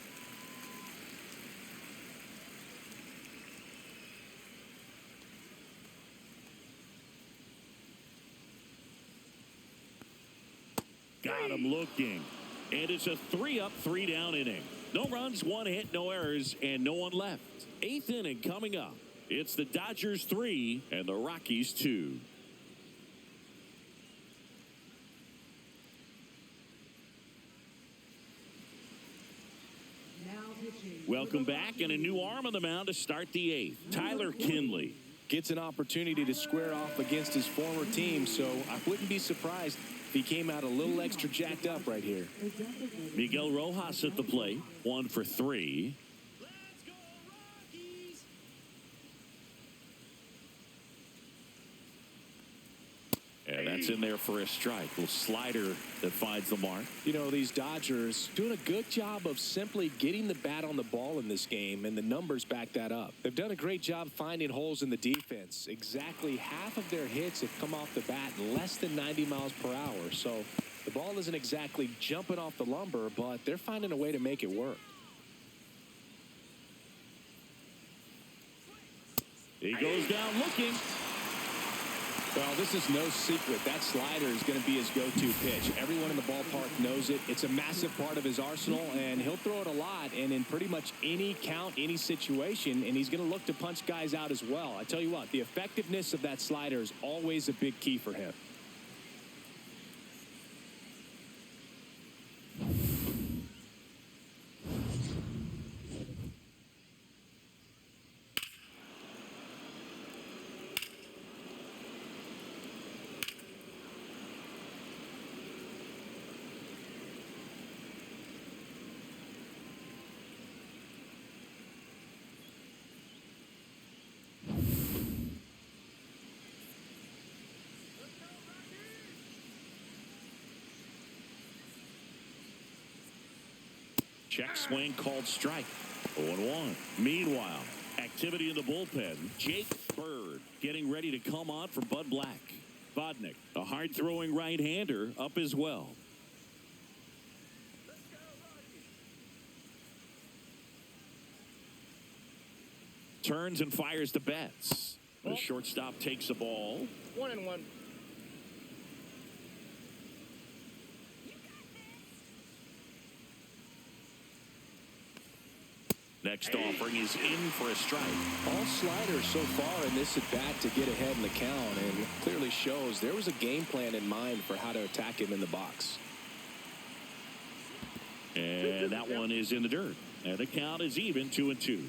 Got him looking. And it's a 3-up, 3-down inning. No runs, 1 hit, no errors, and no one left. 8th inning coming up. It's the Dodgers 3 and the Rockies 2. Welcome back, and a new arm on the mound to start the 8th. Tyler Kinley gets an opportunity to square off against his former team, so I wouldn't be surprised if he came out a little extra jacked up right here. Miguel Rojas at the plate, 1 for 3. Let's go, Rockies! And that's in there for a strike. Little slider that finds the mark. You know, these Dodgers doing a good job of simply getting the bat on the ball in this game, and the numbers back that up. They've done a great job finding holes in the defense. Exactly half of their hits have come off the bat in less than 90 miles per hour. So the ball isn't exactly jumping off the lumber, but they're finding a way to make it work. He goes down looking. Well, this is no secret. That slider is going to be his go-to pitch. Everyone in the ballpark knows it. It's a massive part of his arsenal, and he'll throw it a lot and in pretty much any count, any situation, and he's going to look to punch guys out as well. I tell you what, the effectiveness of that slider is always a big key for him. Check swing called strike. 0-1. Meanwhile, activity in the bullpen. Jake Bird getting ready to come on for Bud Black. Vodnik, a hard-throwing right-hander, up as well. Turns and fires the Betts. The shortstop takes the ball. 1-1. Next offering is in for a strike. All sliders so far in this at-bat to get ahead in the count, and clearly shows there was a game plan in mind for how to attack him in the box. And that one is in the dirt. And the count is even, 2-2.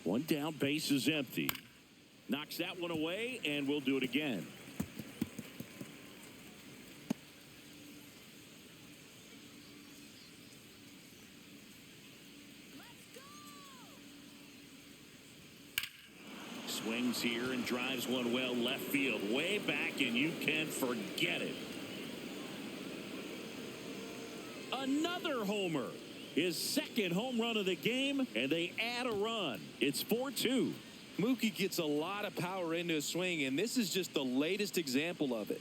One down, base is empty. Knocks that one away, and we'll do it again. Swings here and drives one well left field, way back, and you can forget it. Another homer. His second home run of the game, and they add a run. It's 4-2. Mookie gets a lot of power into his swing, and this is just the latest example of it.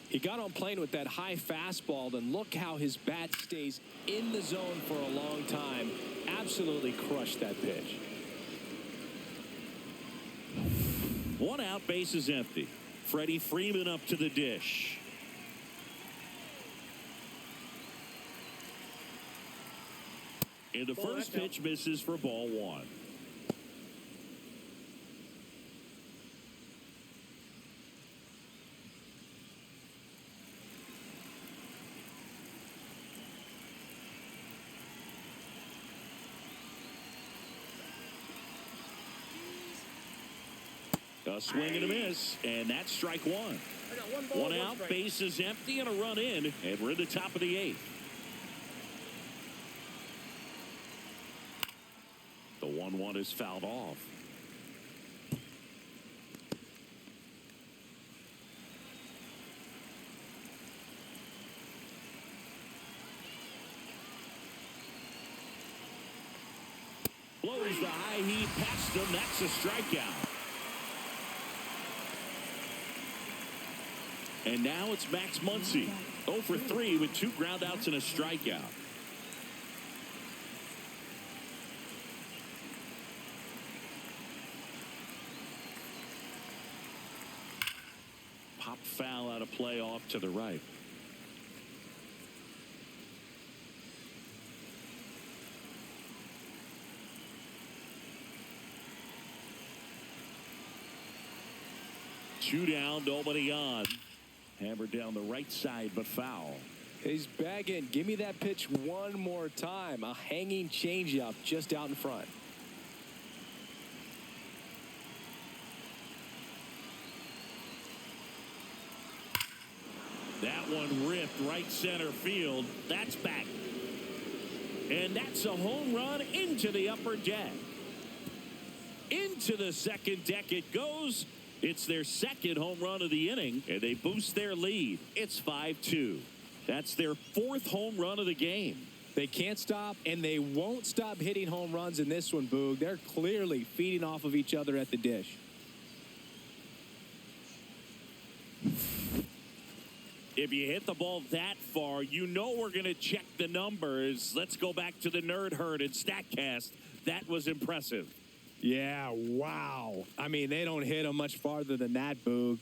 He got on plane with that high fastball, and look how his bat stays in the zone for a long time. Absolutely crushed that pitch. One out, base is empty. Freddie Freeman up to the dish. And the first pitch misses for ball one. A swing and a miss, and that's strike one. One out, base is empty, and a run in, and we're in the top of the eighth. The 1-1 is fouled off. Blows the high heat past him. That's a strikeout. And now it's Max Muncy. 0 for 3 with 2 groundouts and a strikeout. Pop foul out of play off to the right. Two down, nobody on. Hammered down the right side, but foul. He's bagging. Give me that pitch one more time. A hanging changeup just out in front. That one ripped right center field. That's back. And that's a home run into the upper deck. Into the second deck it goes. It's their second home run of the inning, and they boost their lead. It's 5-2. That's their 4th home run of the game. They can't stop, and they won't stop hitting home runs in this one, Boog. They're clearly feeding off of each other at the dish. If you hit the ball that far, you know we're going to check the numbers. Let's go back to the Nerd Herd and StatCast. That was impressive. Yeah, wow. I mean, they don't hit them much farther than that, Boog.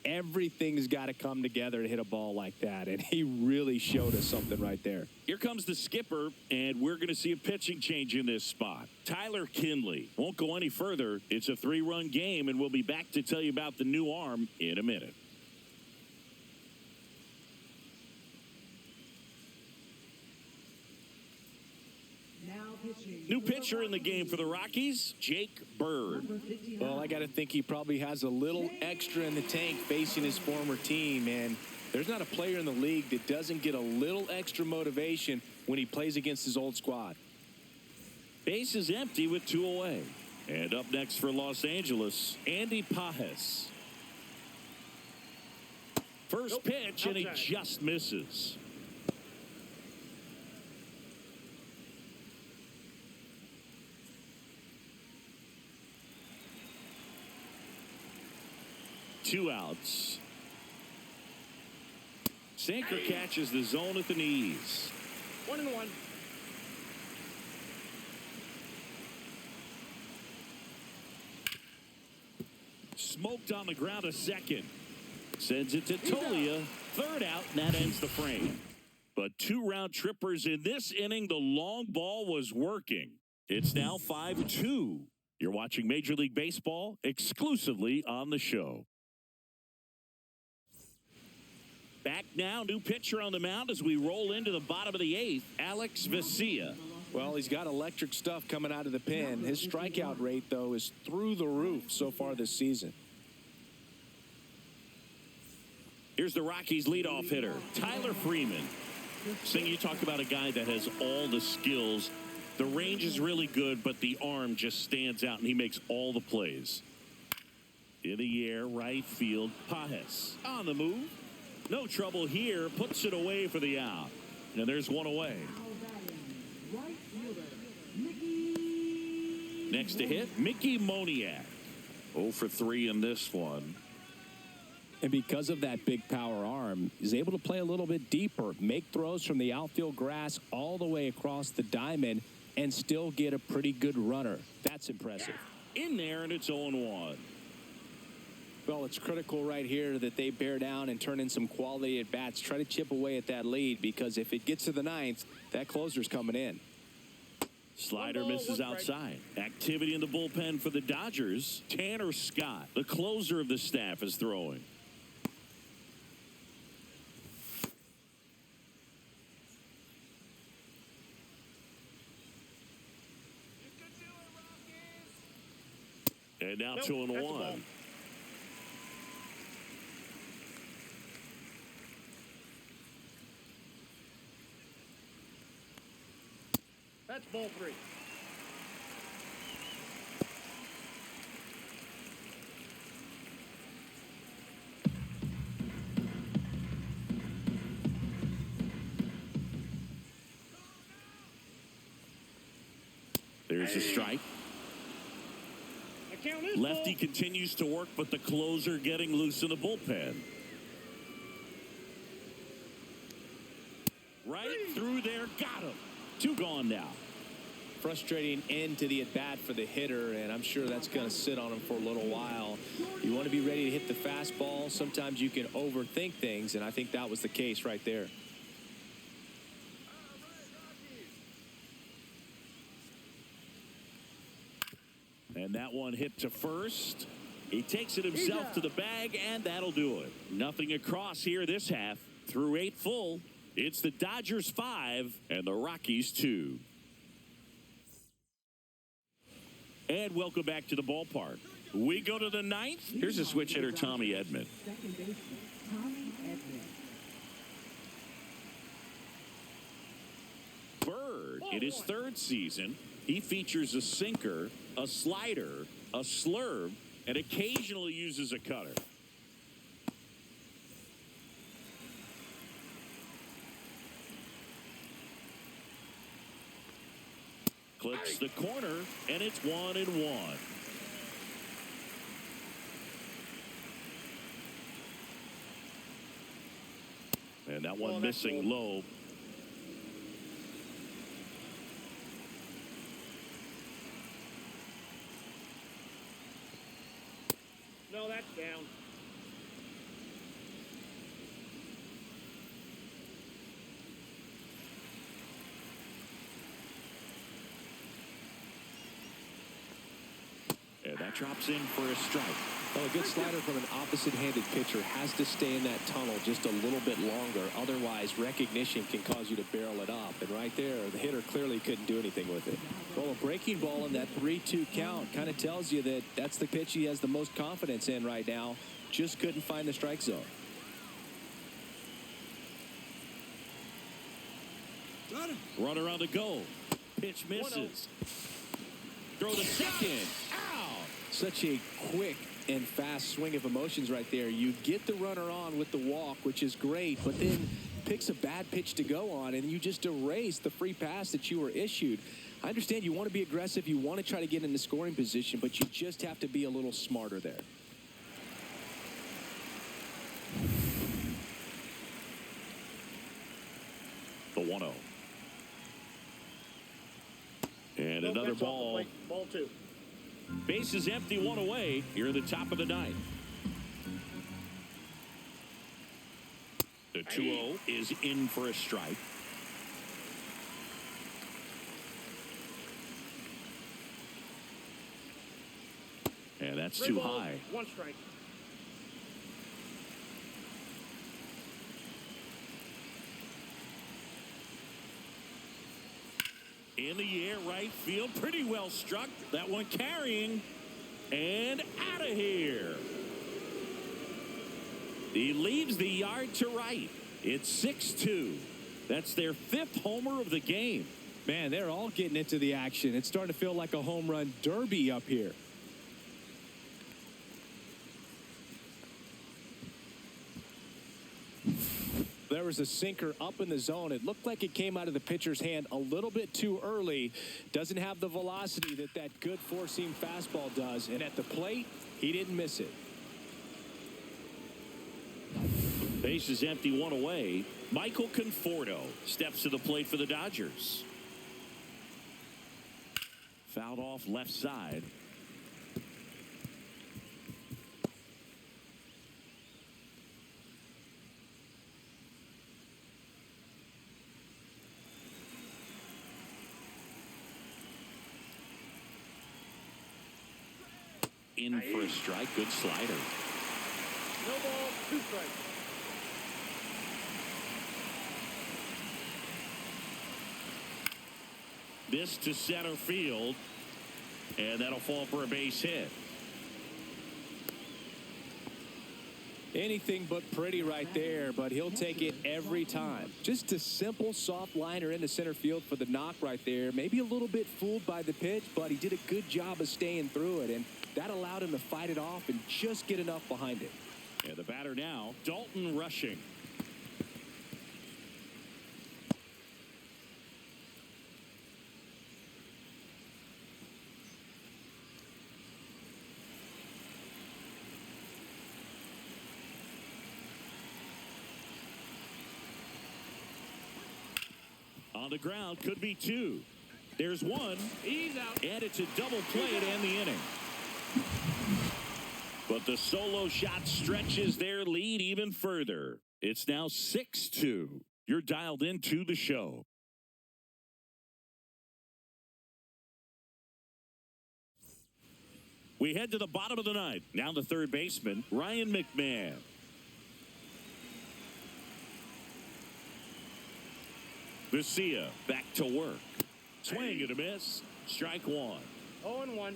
Everything's got to come together to hit a ball like that, and he really showed us something right there. Here comes the skipper, and we're going to see a pitching change in this spot. Tyler Kinley won't go any further. It's a 3-run game, and we'll be back to tell you about the new arm in a minute. New pitcher in the game for the Rockies, Jake Bird. Well, I got to think he probably has a little extra in the tank facing his former team, and there's not a player in the league that doesn't get a little extra motivation when he plays against his old squad. Base is empty with 2 away. And up next for Los Angeles, Andy Pajes. First pitch, and he just misses. Two outs. Sinker catches the zone at the knees. 1-1. Smoked on the ground a second. Sends it to Tolia. Third out, and that ends the frame. But 2 round trippers in this inning. The long ball was working. It's now 5-2. You're watching Major League Baseball exclusively on the show. Back now, new pitcher on the mound as we roll into the bottom of the 8th, Alex Vesia. Well, he's got electric stuff coming out of the pen. His strikeout rate, though, is through the roof so far this season. Here's the Rockies' leadoff hitter, Tyler Freeman. Sing, you talk about a guy that has all the skills. The range is really good, but the arm just stands out, and he makes all the plays. In the air, right field, Pajes on the move. No trouble here, puts it away for the out. And there's 1 away. Next to hit, Mickey Moniak. 0 for 3 in this one. And because of that big power arm, he's able to play a little bit deeper, make throws from the outfield grass all the way across the diamond, and still get a pretty good runner. That's impressive. In there, and it's 0-1. Well, it's critical right here that they bear down and turn in some quality at bats. Try to chip away at that lead, because if it gets to the 9th, that closer's coming in. Slider misses outside. Activity in the bullpen for the Dodgers. Tanner Scott, the closer of the staff, is throwing. And now 2-1. That's ball 3. There's a strike. Lefty continues to work, but the closer getting loose in the bullpen. Right through there, got him. 2 gone now. Frustrating end to the at-bat for the hitter, and I'm sure that's going to sit on him for a little while. You want to be ready to hit the fastball. Sometimes you can overthink things, and I think that was the case right there. And that one hit to first. He takes it himself to the bag, and that'll do it. Nothing across here this half. Through 8 full, it's the Dodgers 5 and the Rockies 2. And welcome back to the ballpark. We go to the 9th. Here's a switch hitter, Tommy Edman. Second baseman, Tommy Edman. Bird, in his 3rd season, he features a sinker, a slider, a slurve, and occasionally uses a cutter. Clips the corner, and it's 1-1. And that one missing low. No, that's down. And that drops in for a strike. Well, a good slider from an opposite-handed pitcher has to stay in that tunnel just a little bit longer. Otherwise, recognition can cause you to barrel it up. And right there, the hitter clearly couldn't do anything with it. Well, a breaking ball in that 3-2 count kind of tells you that that's the pitch he has the most confidence in right now. Just couldn't find the strike zone. Runner on the go. Pitch misses. Throw to second. Out. Such a quick and fast swing of emotions right there. You get the runner on with the walk, which is great, but then picks a bad pitch to go on, and you just erase the free pass that you were issued. I understand you want to be aggressive. You want to try to get in the scoring position, but you just have to be a little smarter there. The 1-0. And No another pitch off the ball. plate. Ball 2. Base is empty, 1 away. You're in the top of the 9th. The 2-0 is in for a strike. And that's 3 too balls, high. 1 strike. In the air, right field. Pretty well struck. That one carrying. And out of here. He leaves the yard to right. It's 6-2. That's their 5th homer of the game. Man, they're all getting into the action. It's starting to feel like a home run derby up here. There was a sinker up in the zone. It looked like it came out of the pitcher's hand a little bit too early. Doesn't have the velocity that that good four-seam fastball does. And at the plate, he didn't miss it. Base is empty, 1 away. Michael Conforto steps to the plate for the Dodgers. Fouled off left side. In for a strike. Good slider. No ball, 2 strikes. This to center field. And that'll fall for a base hit. Anything but pretty right there, but he'll take it every time. Just a simple soft liner into center field for the knock right there. Maybe a little bit fooled by the pitch, but he did a good job of staying through it, and that allowed him to fight it off and just get enough behind it. And the batter now, Dalton Rushing. On the ground, could be 2. There's 1. He's out. And it's a double play to end the inning. But the solo shot stretches their lead even further. It's now 6-2. You're dialed into the show. We head to the bottom of the 9th. Now the third baseman, Ryan McMahon. Garcia back to work. Swing and a miss. Strike 1. 0-1.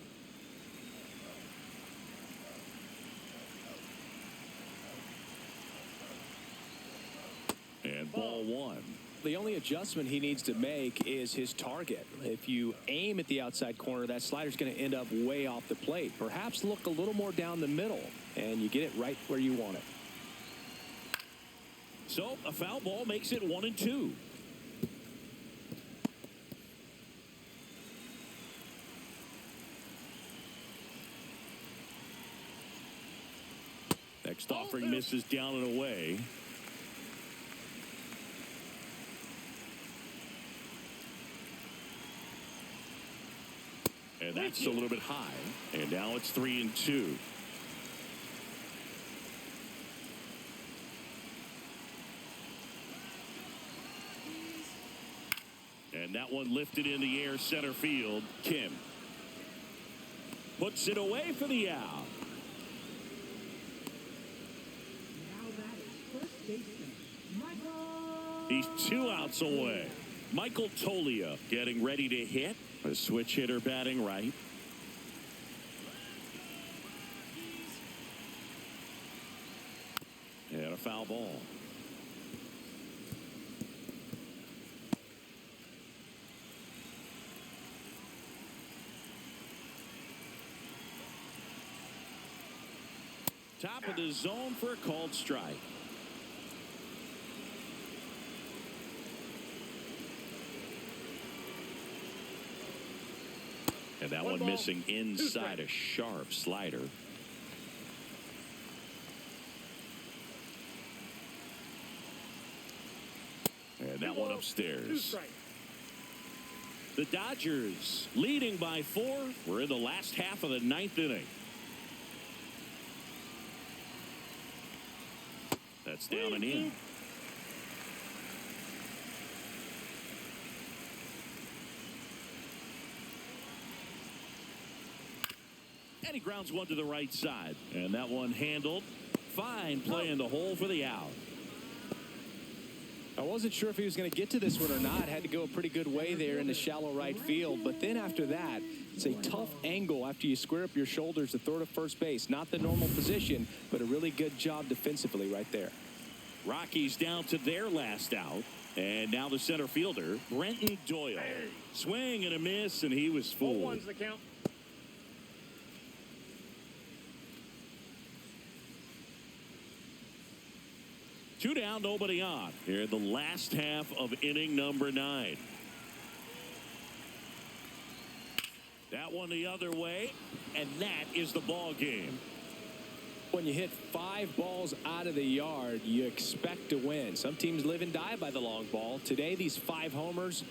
And ball 1. The only adjustment he needs to make is his target. If you aim at the outside corner, that slider's going to end up way off the plate. Perhaps look a little more down the middle, and you get it right where you want it. So a foul ball makes it 1-2. Next offering misses down and away. And that's a little bit high. And now it's 3-2. And that one lifted in the air center field. Kim puts it away for the out. Now that is first baseman, Michael. He's 2 outs away. Michael Tolia getting ready to hit. A switch hitter batting right. And a foul ball. Top of the zone for a called strike. And that one missing inside a sharp slider. And that one upstairs. The Dodgers leading by 4. We're in the last half of the 9th inning. That's down and in. And he grounds one to the right side. And that one handled. Fine play in the hole for the out. I wasn't sure if he was going to get to this one or not. Had to go a pretty good way there in the shallow right field. But then after that, it's a tough angle after you square up your shoulders to throw to first base. Not the normal position, but a really good job defensively right there. Rockies down to their last out. And now the center fielder, Brenton Doyle. Swing and a miss, and he was fooled. 0-1's the count. Two down, nobody on. Here in the last half of inning number 9. That one the other way, and that is the ball game. When you hit 5 balls out of the yard, you expect to win. Some teams live and die by the long ball. Today, these 5 homers,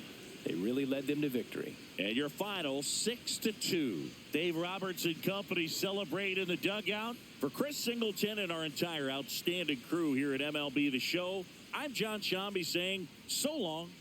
they really led them to victory. And your final 6-2. Dave Roberts and company celebrate in the dugout. For Chris Singleton and our entire outstanding crew here at MLB The Show, I'm John Shambi saying so long.